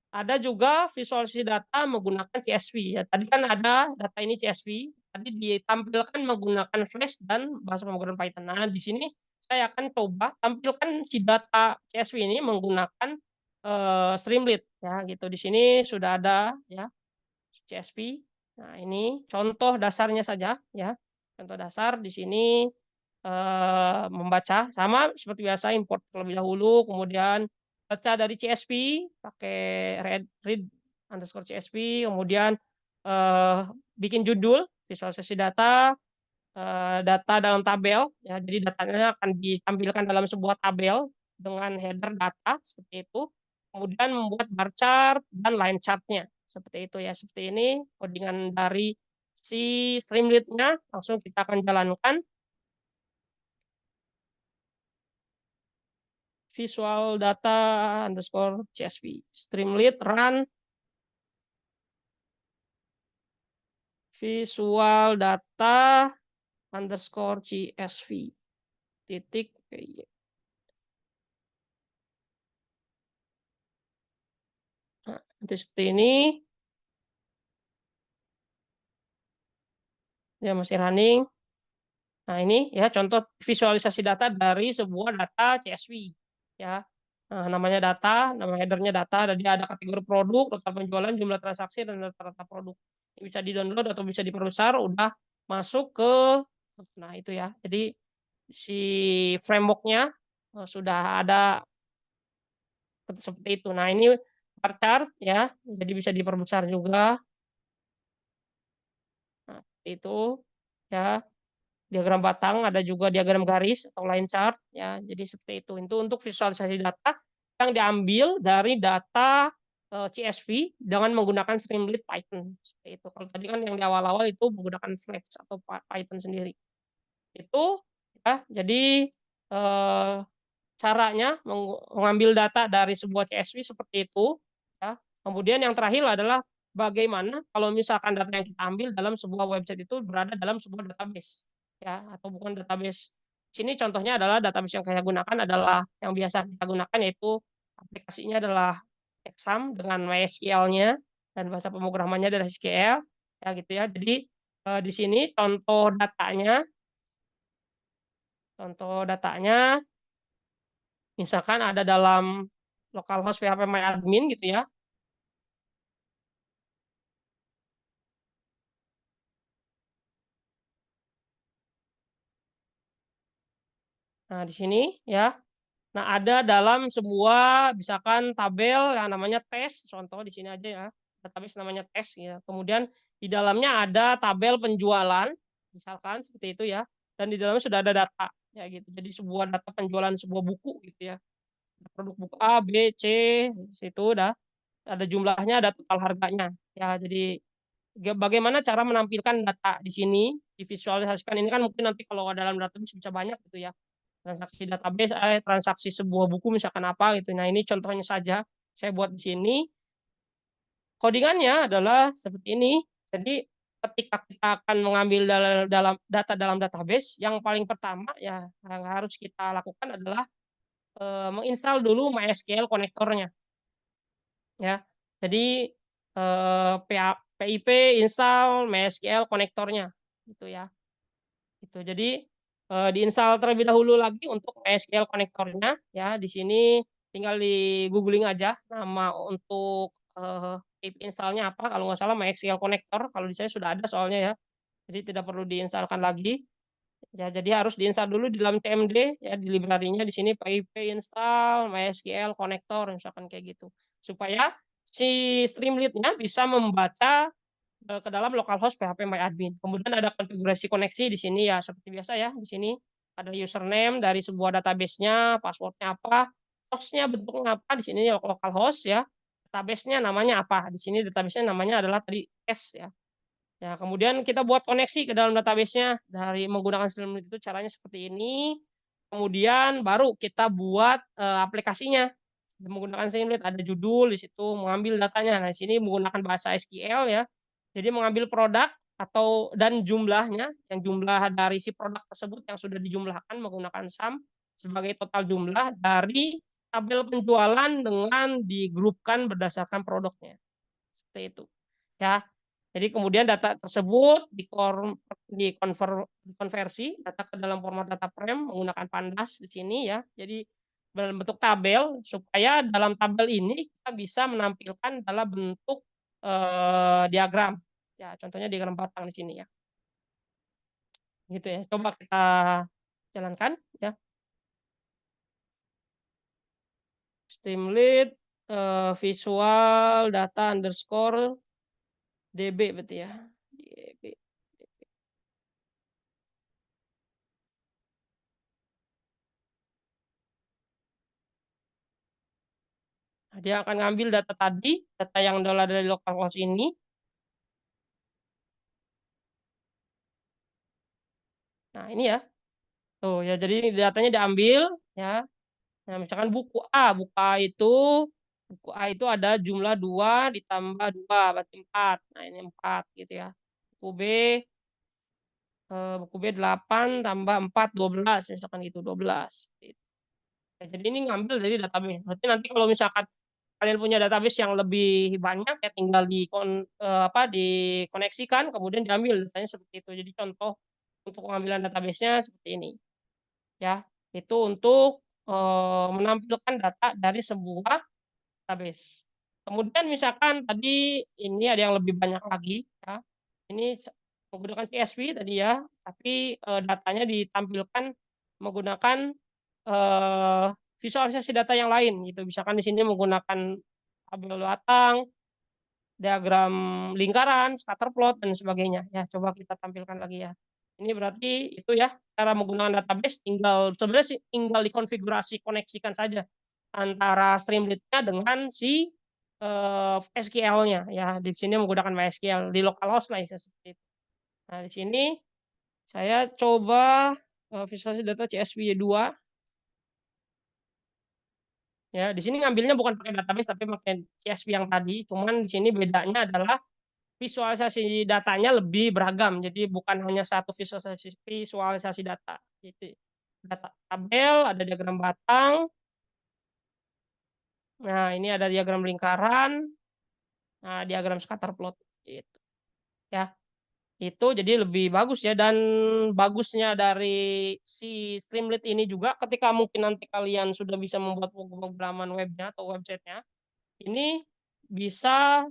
B: Ada juga visualisasi data menggunakan CSV ya. Tadi kan ada data ini CSV, tadi ditampilkan menggunakan Flash dan bahasa pemrograman Python. Nah, di sini saya akan coba tampilkan si data CSV ini menggunakan Streamlit ya gitu. Di sini sudah ada ya CSV. Nah, ini contoh dasarnya saja ya. Contoh dasar di sini membaca sama seperti biasa, import terlebih dahulu, kemudian baca dari CSV pakai read underscore CSV, kemudian bikin judul visualisasi data, data dalam tabel ya, jadi datanya akan ditampilkan dalam sebuah tabel dengan header data seperti itu, kemudian membuat bar chart dan line chartnya seperti itu ya. Seperti ini codingan dari si Streamlit-nya, langsung kita akan jalankan. Visual data underscore CSV Streamlit run visual data underscore CSV titik PY. Nah, nanti seperti ini ya, masih running. Nah, ini ya contoh visualisasi data dari sebuah data CSV ya. Nah, namanya data, nama headernya data, jadi ada kategori produk, total penjualan, jumlah transaksi, dan rata-rata produk. Ini bisa di-download atau bisa diperbesar, udah masuk ke, nah itu ya. Jadi si framework-nya sudah ada seperti itu. Nah, ini bar chart ya, jadi bisa diperbesar juga. Nah, itu ya. Diagram batang, ada juga diagram garis atau line chart ya. Jadi seperti itu. Itu untuk visualisasi data yang diambil dari data CSV dengan menggunakan Streamlit Python. Seperti itu. Kalau tadi kan yang di awal-awal itu menggunakan Flash atau Python sendiri. Itu ya. Jadi caranya mengambil data dari sebuah CSV seperti itu ya. Kemudian yang terakhir adalah bagaimana kalau misalkan data yang kita ambil dalam sebuah website itu berada dalam sebuah database ya, atau bukan database. Sini contohnya adalah database yang saya gunakan adalah yang biasa kita gunakan, yaitu aplikasinya adalah Exam dengan MySQL-nya dan bahasa pemrogramannya adalah SQL ya gitu ya. Jadi di sini contoh datanya misalkan ada dalam localhost PHP MyAdmin gitu ya. Nah, di sini ya. Nah, ada dalam sebuah misalkan tabel yang namanya tes, contoh di sini aja ya. Database namanya tes ya. Kemudian di dalamnya ada tabel penjualan, misalkan seperti itu ya. Dan di dalamnya sudah ada data ya gitu. Jadi sebuah data penjualan sebuah buku gitu ya. Produk buku A, B, C, di situ udah ada jumlahnya, ada total harganya. Ya, jadi bagaimana cara menampilkan data di sini, divisualisasikan ini kan mungkin nanti kalau dalam database bisa banyak gitu ya. Transaksi database, transaksi sebuah buku misalkan apa gitu. Nah, ini contohnya saja saya buat di sini. Codingannya adalah seperti ini. Jadi ketika kita akan mengambil data dalam database, yang paling pertama ya yang harus kita lakukan adalah menginstal dulu MySQL konektornya. Ya. Jadi PIP install MySQL konektornya gitu ya. Gitu. Jadi diinstal terlebih dahulu lagi untuk MySQL konektornya ya. Di sini tinggal di googling aja nama untuk PIP installnya apa. Kalau nggak salah MySQL konektor. Kalau di saya sudah ada soalnya ya. Jadi tidak perlu diinstalkan lagi. Ya, jadi harus diinstal dulu di dalam CMD ya, di library-nya di sini PIP install MySQL konektor misalkan kayak gitu. Supaya si Streamlit-nya bisa membaca ke dalam localhost PHP MyAdmin. Kemudian ada konfigurasi koneksi di sini ya, seperti biasa ya. Di sini ada username dari sebuah database-nya, password-nya apa, host-nya bentuknya apa, di sini localhost ya. Database-nya namanya apa? Di sini database-nya namanya adalah tadi test ya. Ya, kemudian kita buat koneksi ke dalam database-nya dari menggunakan Streamlit itu caranya seperti ini. Kemudian baru kita buat aplikasinya menggunakan Streamlit, ada judul di situ, mengambil datanya. Nah, di sini menggunakan bahasa SQL ya. Jadi mengambil produk atau dan jumlahnya, yang jumlah dari si produk tersebut yang sudah dijumlahkan menggunakan sum sebagai total jumlah dari tabel penjualan dengan digrupkan berdasarkan produknya. Seperti itu. Ya. Jadi kemudian data tersebut dikonversi data ke dalam format data frame menggunakan pandas di sini ya. Jadi dalam bentuk tabel supaya dalam tabel ini kita bisa menampilkan dalam bentuk diagram. Ya, contohnya diagram batang di sini ya. Gitu ya. Coba kita jalankan ya. Streamlit visual data underscore db berarti ya. DB. Nah, dia akan ngambil data tadi, data yang adalah dari localhost ini. Nah, ini ya. Tuh ya, jadi datanya diambil ya. Nah, misalkan buku A buku A itu ada jumlah 2 ditambah 2 berarti 4. Nah, ini 4 gitu ya. Buku B 8 tambah 4 12 misalkan gitu 12. Ya, jadi ini ngambil dari database. Berarti nanti kalau misalkan kalian punya database yang lebih banyak ya tinggal dikoneksikan kemudian diambil datanya seperti itu. Jadi contoh untuk pengambilan database-nya seperti ini. Ya, itu untuk menampilkan data dari sebuah database. Kemudian misalkan tadi ini ada yang lebih banyak lagi ya. Ini menggunakan CSV tadi ya, tapi datanya ditampilkan menggunakan visualisasi data yang lain gitu. Misalkan di sini menggunakan tabel batang, diagram lingkaran, scatter plot dan sebagainya. Ya, coba kita tampilkan lagi ya. Ini berarti itu ya cara menggunakan database sebenarnya tinggal dikonfigurasi koneksikan saja antara Streamlit-nya dengan si SQL-nya ya. Di sini menggunakan MySQL di localhost lah seperti itu. Nah, di sini saya coba visualisasi data CSV 2. Ya, di sini ngambilnya bukan pakai database tapi pakai CSV yang tadi. Cuman di sini bedanya adalah visualisasi datanya lebih beragam. Jadi bukan hanya satu visualisasi data. Jadi data tabel, ada diagram batang. Nah, ini ada diagram lingkaran. Nah, diagram scatter plot gitu. Ya. Itu jadi lebih bagus ya, dan bagusnya dari si Streamlit ini juga ketika mungkin nanti kalian sudah bisa membuat pemrograman webnya atau websitenya, ini bisa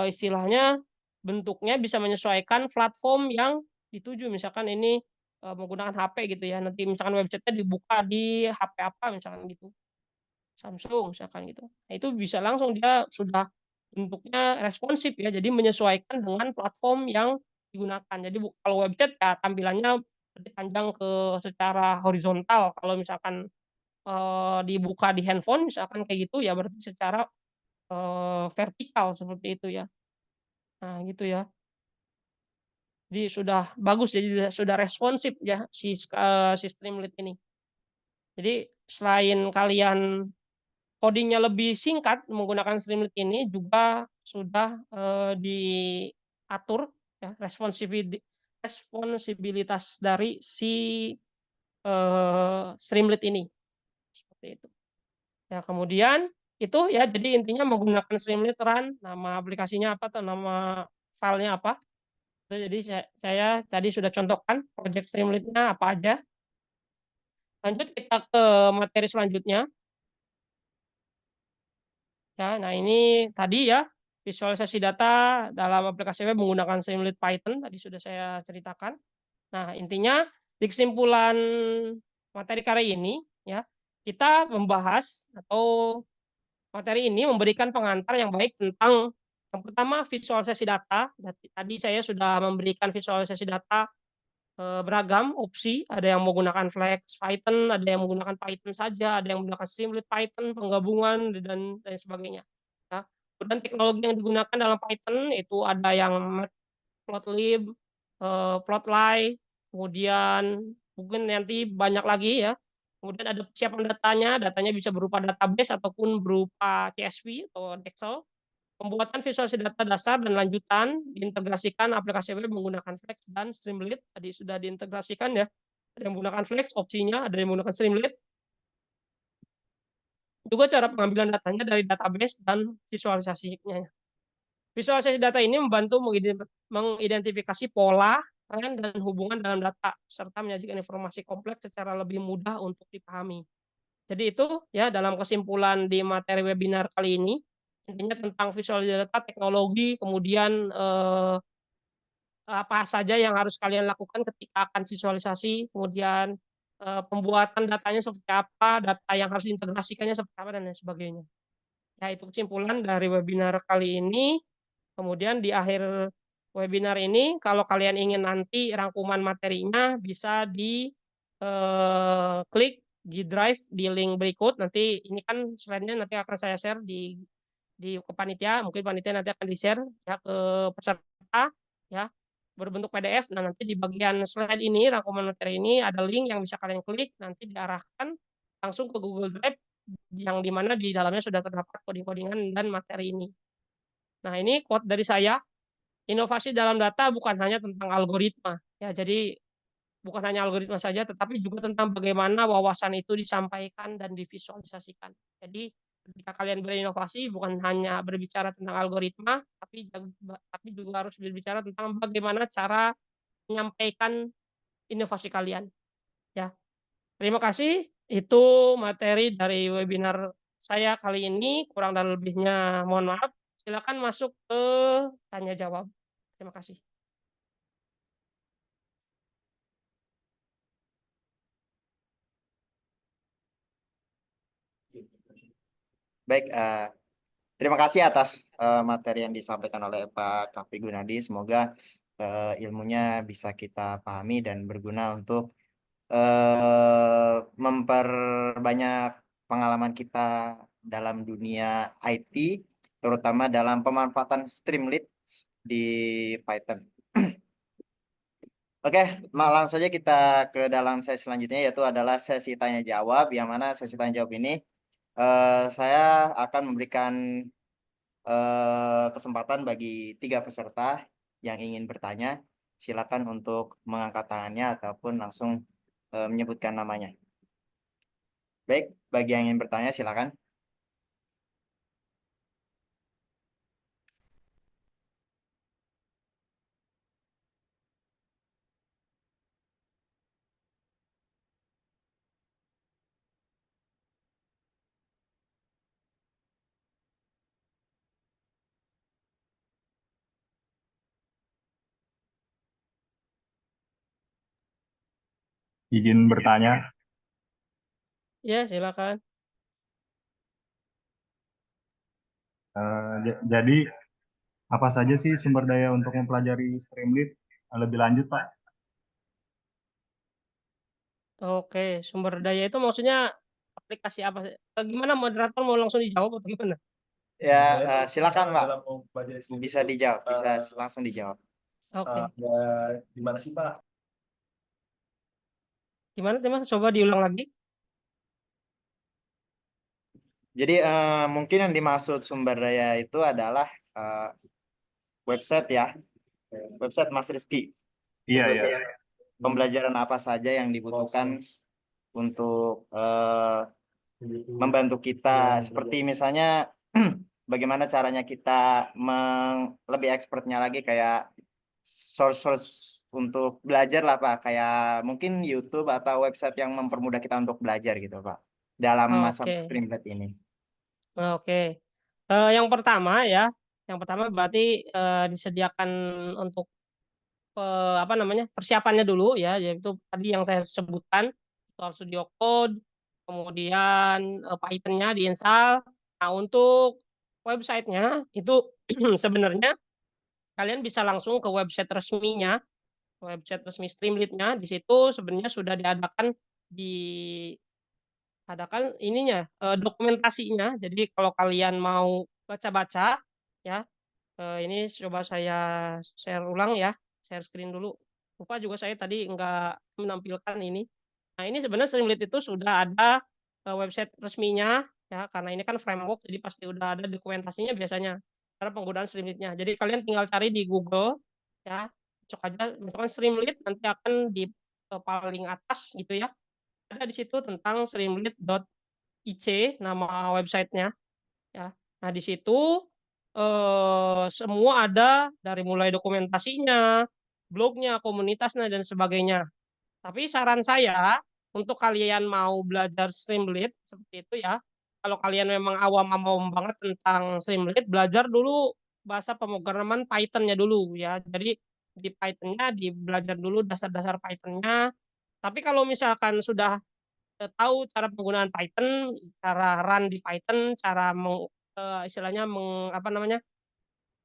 B: istilahnya bentuknya bisa menyesuaikan platform yang dituju. Misalkan ini menggunakan HP gitu ya, nanti misalkan websitenya dibuka di HP apa misalkan gitu, Samsung misalkan gitu. Nah, itu bisa langsung dia sudah bentuknya responsif ya, jadi menyesuaikan dengan platform yang digunakan. Jadi kalau website ya tampilannya berarti panjang ke secara horizontal. Kalau misalkan dibuka di handphone misalkan kayak gitu ya berarti secara vertikal seperti itu ya. Nah, gitu ya. Jadi sudah bagus, jadi sudah responsif ya si Streamlit ini. Jadi selain kalian codingnya lebih singkat menggunakan Streamlit ini juga sudah diatur ya responsibilitas dari si Streamlit ini seperti itu. Ya, kemudian itu ya jadi intinya menggunakan Streamlit run, nama aplikasinya apa atau nama filenya apa. Jadi saya tadi sudah contohkan project Streamlit-nya apa aja. Lanjut kita ke materi selanjutnya. Ya, nah ini tadi ya visualisasi data dalam aplikasi web menggunakan Streamlit Python tadi sudah saya ceritakan. Nah, intinya di kesimpulan materi kali ini ya kita membahas atau materi ini memberikan pengantar yang baik tentang yang pertama visualisasi data. Tadi saya sudah memberikan visualisasi data beragam opsi, ada yang menggunakan Flex Python, ada yang menggunakan Python saja, ada yang menggunakan Streamlit Python penggabungan dan lain sebagainya. Ya. Kemudian teknologi yang digunakan dalam Python itu ada yang Matplotlib, Plotly, kemudian mungkin nanti banyak lagi ya. Kemudian ada persiapan datanya bisa berupa database ataupun berupa CSV atau Excel. Pembuatan visualisasi data dasar dan lanjutan diintegrasikan aplikasi web menggunakan Flex dan Streamlit. Tadi sudah diintegrasikan ya. Ada yang menggunakan Flex opsinya, ada yang menggunakan Streamlit. juga cara pengambilan datanya dari database dan visualisasinya. Visualisasi data ini membantu mengidentifikasi pola, tren, dan hubungan dalam data, serta menyajikan informasi kompleks secara lebih mudah untuk dipahami. Jadi itu ya dalam kesimpulan di materi webinar kali ini, intinya tentang visualisasi data, teknologi, kemudian apa saja yang harus kalian lakukan ketika akan visualisasi, kemudian pembuatan datanya seperti apa, data yang harus diintegrasikannya seperti apa, dan lain sebagainya. Ya, itu kesimpulan dari webinar kali ini. Kemudian di akhir webinar ini, kalau kalian ingin nanti rangkuman materinya, bisa di klik di drive di link berikut. Nanti ini kan slide-nya nanti akan saya share di ke panitia, mungkin panitia nanti akan di-share ya ke peserta ya berbentuk PDF. Nah, nanti di bagian slide ini, rangkuman materi ini ada link yang bisa kalian klik, nanti diarahkan langsung ke Google Drive yang dimana di dalamnya sudah terdapat coding-codingan dan materi ini. Nah, ini quote dari saya, inovasi dalam data bukan hanya tentang algoritma. Ya, jadi bukan hanya algoritma saja, tetapi juga tentang bagaimana wawasan itu disampaikan dan divisualisasikan. Jadi ketika kalian berinovasi bukan hanya berbicara tentang algoritma, tapi juga harus berbicara tentang bagaimana cara menyampaikan inovasi kalian. Ya, terima kasih. Itu materi dari webinar saya kali ini. Kurang dan lebihnya mohon maaf. Silakan masuk ke tanya jawab. Terima kasih.
E: Baik, terima kasih atas materi yang disampaikan oleh Pak Kavi Gunadi. Semoga ilmunya bisa kita pahami dan berguna untuk memperbanyak pengalaman kita dalam dunia IT, terutama dalam pemanfaatan Streamlit di Python. Oke, langsung saja kita ke dalam sesi selanjutnya, yaitu adalah sesi tanya jawab, yang mana sesi tanya jawab ini saya akan memberikan kesempatan bagi 3 peserta yang ingin bertanya. Silakan untuk mengangkat tangannya ataupun langsung menyebutkan namanya. Baik, bagi yang ingin bertanya silakan.
F: Izin bertanya.
B: Ya, silakan.
F: Jadi apa saja sih sumber daya untuk mempelajari Streamlit lebih lanjut, Pak?
B: Oke, sumber daya itu maksudnya aplikasi apa? Gimana, moderator mau langsung dijawab atau gimana?
E: Ya, silakan Pak. Bisa dijawab, bisa langsung dijawab.
B: Oke.
F: Di mana sih, Pak?
B: Gimana teman? Coba diulang lagi.
E: Jadi mungkin yang dimaksud sumber daya itu adalah website ya, website Mas Rizky.
F: Iya, iya.
E: Pembelajaran apa saja yang dibutuhkan untuk membantu kita, seperti misalnya bagaimana caranya kita lebih expertnya lagi, kayak source untuk belajar lah Pak, kayak mungkin YouTube atau website yang mempermudah kita untuk belajar gitu Pak, dalam masa
B: Oke.
E: Streamlit ini.
B: Oke. Yang pertama ya, yang pertama berarti disediakan untuk apa namanya, persiapannya dulu ya, yaitu tadi yang saya sebutkan, Visual Studio Code, kemudian Python-nya diinstal. Nah, untuk websitenya itu sebenarnya kalian bisa langsung ke website resminya, website resmi Streamlit-nya. Di situ sebenarnya sudah diadakan ininya, dokumentasinya. Jadi kalau kalian mau baca-baca ya, ini coba saya share ulang ya, share screen dulu. Lupa juga saya tadi enggak menampilkan ini. Nah, ini sebenarnya Streamlit itu sudah ada website resminya ya, karena ini kan framework jadi pasti udah ada dokumentasinya biasanya cara penggunaan Streamlit-nya. Jadi kalian tinggal cari di Google ya, cek aja misalkan Streamlit, nanti akan di paling atas gitu ya. Ada di situ tentang streamlit.io IC nama websitenya ya. Nah, di situ semua ada dari mulai dokumentasinya, blognya, komunitasnya dan sebagainya. Tapi saran saya untuk kalian mau belajar Streamlit seperti itu ya, kalau kalian memang awam banget tentang Streamlit, belajar dulu bahasa pemrograman Python-nya dulu ya. Jadi di Python-nya belajar dulu dasar-dasar Python-nya. Tapi kalau misalkan sudah tahu cara penggunaan Python, cara run di Python, cara istilahnya apa namanya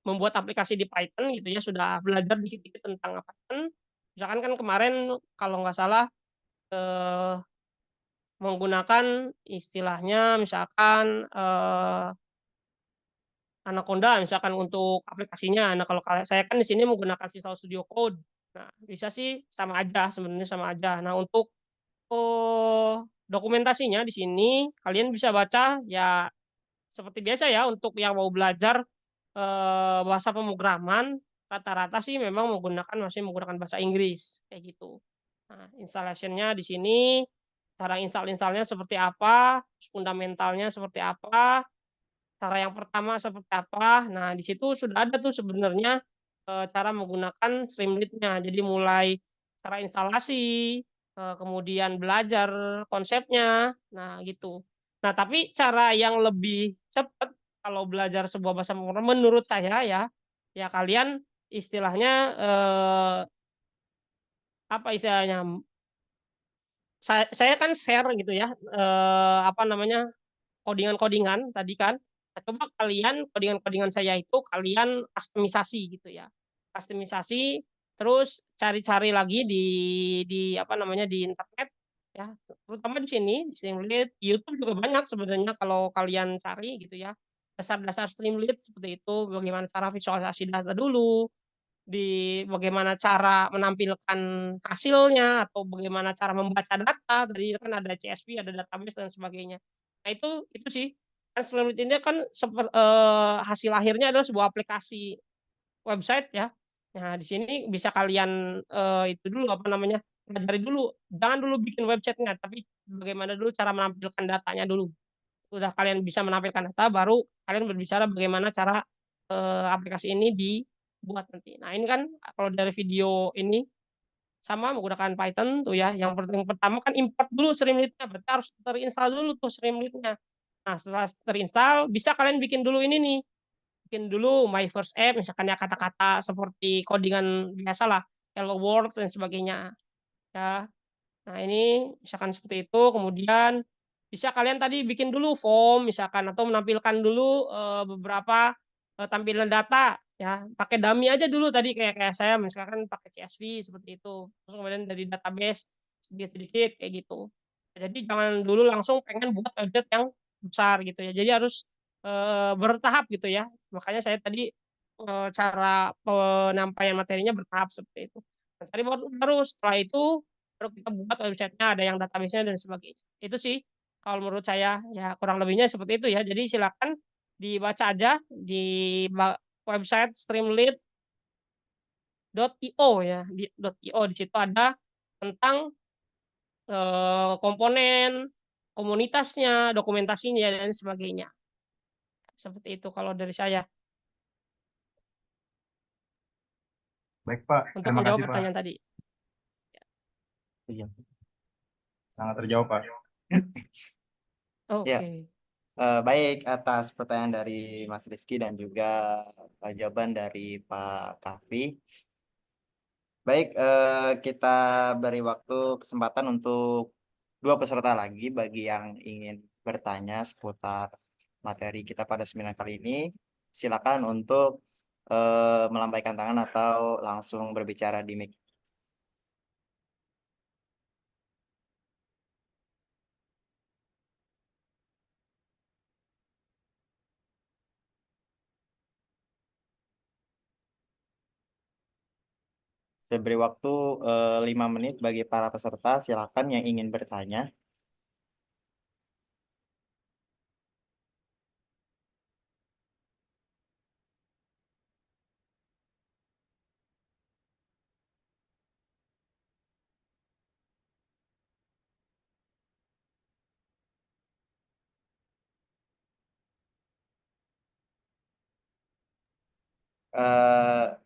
B: membuat aplikasi di Python gitu ya, sudah belajar dikit-dikit tentang Python. Misalkan kan kemarin kalau nggak salah eh, menggunakan istilahnya misalkan Anaconda misalkan untuk aplikasinya. Nah, kalau saya kan di sini menggunakan Visual Studio Code. Nah, bisa sih sama aja sebenarnya sama aja. Nah, untuk dokumentasinya di sini kalian bisa baca ya seperti biasa ya untuk yang mau belajar bahasa pemrograman rata-rata sih memang masih menggunakan bahasa Inggris kayak gitu. Nah, installationnya di sini cara installnya seperti apa, fundamentalnya seperti apa, cara yang pertama seperti apa. Nah, di situ sudah ada tuh sebenarnya cara menggunakan Streamlit-nya. Jadi mulai cara instalasi, kemudian belajar konsepnya. Nah, gitu. Nah, tapi cara yang lebih cepat kalau belajar sebuah bahasa pemrograman menurut saya ya, ya kalian istilahnya apa istilahnya? Saya kan share gitu ya, apa namanya codingan-codingan tadi kan. Nah, coba kalian codingan-codingan saya itu kalian kustomisasi gitu ya. Kustomisasi terus cari-cari lagi di apa namanya di internet ya. Terutama di sini di Streamlit, di YouTube juga banyak sebenarnya kalau kalian cari gitu ya. Dasar-dasar Streamlit seperti itu, bagaimana cara visualisasi data dulu, di bagaimana cara menampilkan hasilnya atau bagaimana cara membaca data tadi kan ada CSV ada database dan sebagainya. Nah itu sih kan Streamlit ini kan hasil akhirnya adalah sebuah aplikasi website ya. Nah di sini bisa kalian itu dulu apa namanya pelajari dulu jangan dulu bikin websitenya tapi bagaimana dulu cara menampilkan datanya dulu. Udah kalian bisa menampilkan data baru kalian berbicara bagaimana cara aplikasi ini dibuat nanti. Nah ini kan kalau dari video ini sama menggunakan Python tuh ya. Yang penting pertama kan import dulu Streamlit-nya, berarti harus terinstall dulu tuh Streamlit-nya. Nah setelah terinstall bisa kalian bikin dulu ini nih, bikin dulu my first app misalkan ya kata-kata seperti codingan biasa lah, hello world dan sebagainya ya. Nah, ini misalkan seperti itu, kemudian bisa kalian tadi bikin dulu form misalkan atau menampilkan dulu beberapa tampilan data ya, pakai dummy aja dulu tadi kayak kayak saya misalkan pakai CSV seperti itu. Terus kemudian dari database sedikit-sedikit kayak gitu. Jadi jangan dulu langsung pengen buat website yang besar gitu ya. Jadi harus bertahap gitu ya. Makanya saya tadi cara penyampaian materinya bertahap seperti itu. Nah, tadi baru setelah itu baru kita buat websitenya ada yang database-nya dan sebagainya itu sih kalau menurut saya ya kurang lebihnya seperti itu ya jadi silakan dibaca aja di website streamlit.io ya di .io di situ ada tentang komponen komunitasnya dokumentasinya dan sebagainya seperti itu kalau dari saya
F: Baik Pak,
B: untuk
F: terima
B: menjawab
F: kasih Pak.
B: pertanyaan tadi.
E: Iya.
F: Sangat terjawab Pak.
E: Ya,
B: Oke.
E: baik atas pertanyaan dari Mas Rizky dan juga jawaban dari Pak Kafi. Baik, kita beri waktu kesempatan untuk dua peserta lagi bagi yang ingin bertanya seputar materi kita pada seminar kali ini. Silakan untuk melambaikan tangan atau langsung berbicara di mic. Saya beri waktu 5 menit bagi para peserta. Silakan yang ingin bertanya.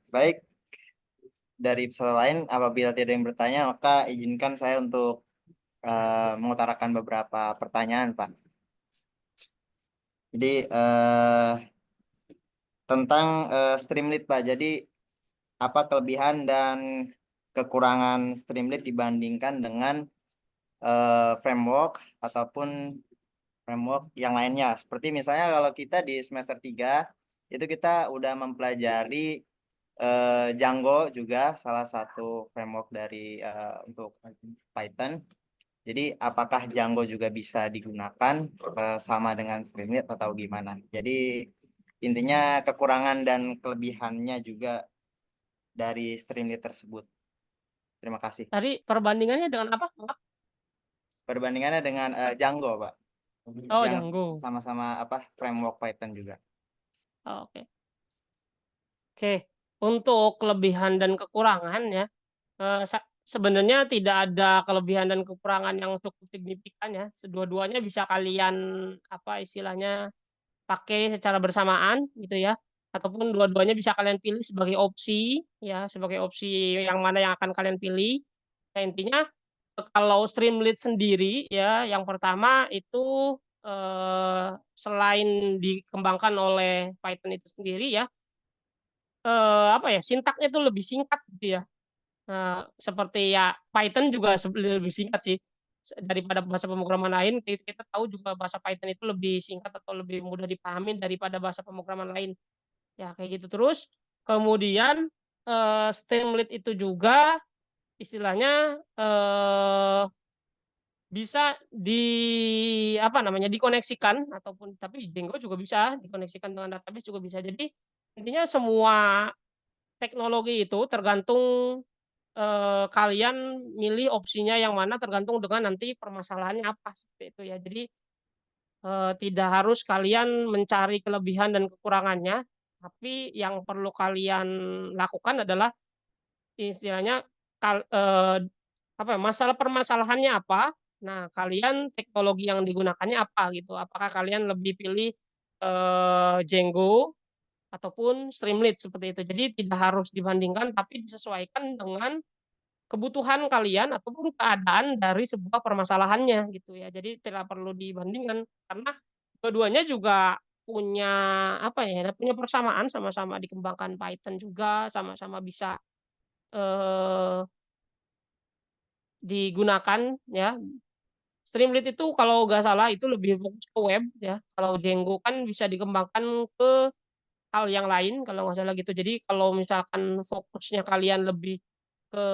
E: Baik, dari peserta lain apabila tidak ada yang bertanya, maka izinkan saya untuk mengutarakan beberapa pertanyaan, Pak. Jadi tentang Streamlit, Pak. Jadi apa kelebihan dan kekurangan Streamlit dibandingkan dengan framework ataupun framework yang lainnya? Seperti misalnya kalau kita di semester 3 itu kita udah mempelajari Django juga salah satu framework dari untuk Python. Jadi apakah Django juga bisa digunakan sama dengan Streamlit atau gimana? Jadi intinya kekurangan dan kelebihannya juga dari Streamlit tersebut. Terima kasih.
B: Tadi perbandingannya dengan apa? Maaf.
E: Perbandingannya dengan Django, Pak.
B: Oh,
E: Yang
B: Django.
E: sama-sama framework Python juga.
B: Oh, oke. Oke, untuk kelebihan dan kekurangan ya, sebenarnya tidak ada kelebihan dan kekurangan yang cukup signifikan ya. Dua-duanya bisa kalian apa istilahnya pakai secara bersamaan gitu ya. Ataupun dua-duanya bisa kalian pilih sebagai opsi ya, sebagai opsi yang mana yang akan kalian pilih. Nah, intinya kalau Streamlit sendiri ya, yang pertama itu selain dikembangkan oleh Python itu sendiri ya, apa ya, sintaknya itu lebih singkat gitu ya. Seperti ya Python juga lebih singkat sih daripada bahasa pemrograman lain. Kita tahu juga bahasa Python itu lebih singkat atau lebih mudah dipahami daripada bahasa pemrograman lain. Ya kayak gitu terus. Kemudian Streamlit itu juga istilahnya bisa apa namanya dikoneksikan ataupun tapi Django juga bisa dikoneksikan dengan database juga bisa. Jadi intinya semua teknologi itu tergantung kalian milih opsinya yang mana tergantung dengan nanti permasalahannya apa seperti itu ya. Jadi tidak harus kalian mencari kelebihan dan kekurangannya, tapi yang perlu kalian lakukan adalah istilahnya apa masalah permasalahannya apa. Nah, kalian teknologi yang digunakannya apa gitu. Apakah kalian lebih pilih Django ataupun Streamlit seperti itu. Jadi tidak harus dibandingkan tapi disesuaikan dengan kebutuhan kalian ataupun keadaan dari sebuah permasalahannya gitu ya. Jadi tidak perlu dibandingkan karena keduanya juga punya apa ya, punya persamaan sama-sama dikembangkan Python juga, sama-sama bisa digunakan ya. Streamlit itu kalau nggak salah itu lebih fokus ke web ya. Kalau Django kan bisa dikembangkan ke hal yang lain kalau nggak salah gitu. Jadi kalau misalkan fokusnya kalian lebih ke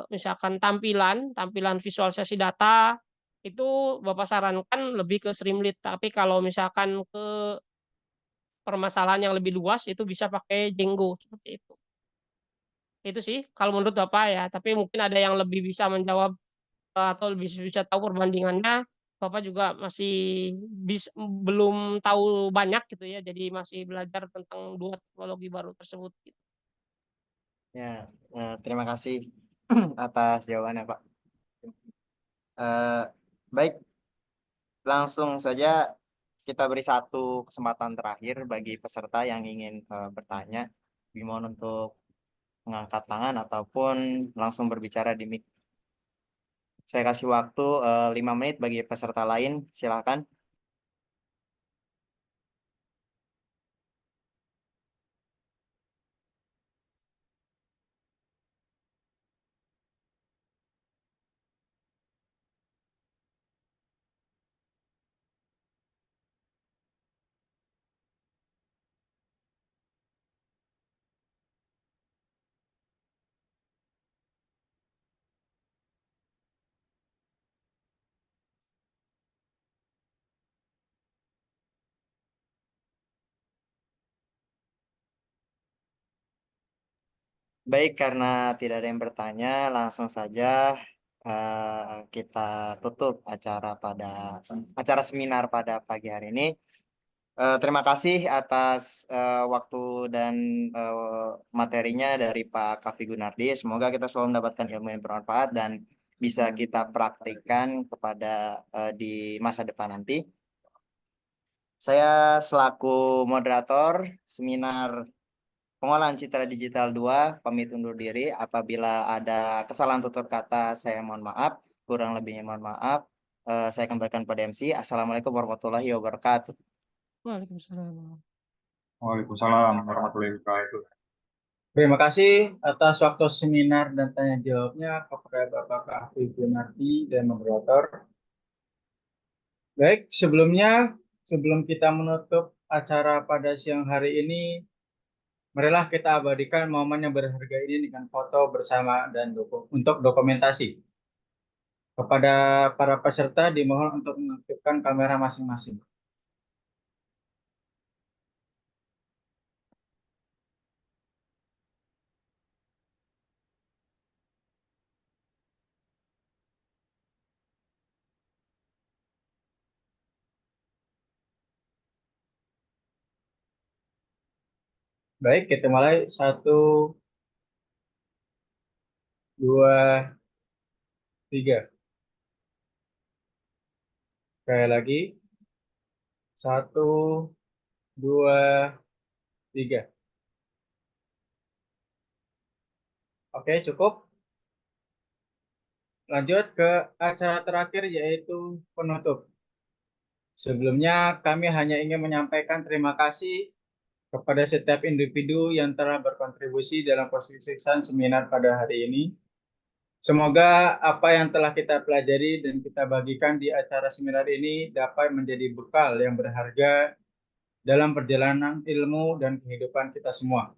B: misalkan tampilan visualisasi data itu Bapak sarankan lebih ke Streamlit. Tapi kalau misalkan ke permasalahan yang lebih luas itu bisa pakai Django seperti itu. Itu sih kalau menurut Bapak ya. Tapi mungkin ada yang lebih bisa menjawab atau lebih bisa tahu perbandingannya. Bapak juga masih belum tahu banyak gitu ya. Jadi masih belajar tentang dua teknologi baru tersebut. Gitu.
E: Ya, terima kasih atas jawabannya, Pak. Baik, langsung saja kita beri satu kesempatan terakhir bagi peserta yang ingin bertanya. Gimana untuk mengangkat tangan ataupun langsung berbicara di mic. Saya kasih waktu 5 menit bagi peserta lain. Silakan. Baik, karena tidak ada yang bertanya, langsung saja kita tutup acara seminar pada pagi hari ini. Terima kasih atas waktu dan materinya dari Pak Kavi Gunardi. Semoga kita selalu mendapatkan ilmu yang bermanfaat dan bisa kita praktikkan di masa depan nanti. Saya selaku moderator seminar Pengolahan Citra Digital 2 pamit undur diri. Apabila ada kesalahan tutur kata, saya mohon maaf. Kurang lebihnya mohon maaf. Saya kembalikan pada MC. Assalamualaikum warahmatullahi wabarakatuh.
B: Waalaikumsalam.
F: Waalaikumsalam warahmatullahi wabarakatuh.
A: Terima kasih atas waktu seminar dan tanya jawabnya kepada Bapak Kahfi Gunardi dan moderator. Baik, sebelum kita menutup acara pada siang hari ini, marilah kita abadikan momen yang berharga ini dengan foto bersama dan untuk dokumentasi. Kepada para peserta dimohon untuk mengaktifkan kamera masing-masing. Baik, kita mulai. 1, 2, 3. Sekali lagi. 1, 2, 3. Oke, cukup. Lanjut ke acara terakhir yaitu penutup. Sebelumnya kami hanya ingin menyampaikan terima kasih kepada setiap individu yang telah berkontribusi dalam kesuksesan seminar pada hari ini. Semoga apa yang telah kita pelajari dan kita bagikan di acara seminar ini dapat menjadi bekal yang berharga dalam perjalanan ilmu dan kehidupan kita semua.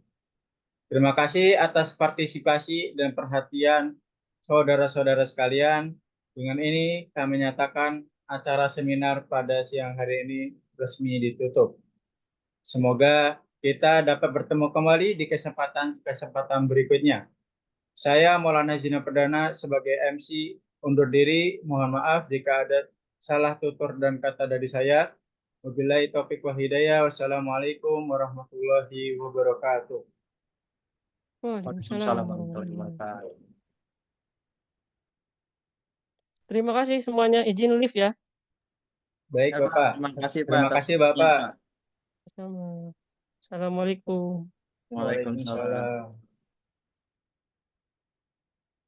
A: Terima kasih atas partisipasi dan perhatian saudara-saudara sekalian. Dengan ini kami nyatakan acara seminar pada siang hari ini resmi ditutup. Semoga kita dapat bertemu kembali di kesempatan berikutnya. Saya Maulana Zina Perdana sebagai MC undur diri. Mohon maaf jika ada salah tutur dan kata dari saya. Wabillahi taufiq wal hidayah. Wassalamualaikum warahmatullahi wabarakatuh.
B: Waalaikumsalam
E: warahmatullahi
B: warahmatullahi wabarakatuh.
E: wabarakatuh.
B: Terima kasih semuanya. Izin live ya.
A: Baik,
E: Ya, Pak.
A: Bapak.
E: Terima kasih, Pak,
A: Terima
E: atas
A: kasih,
E: waktunya,
A: Bapak.
E: Pak.
B: Assalamualaikum.
E: Waalaikumsalam.
A: Waalaikumsalam.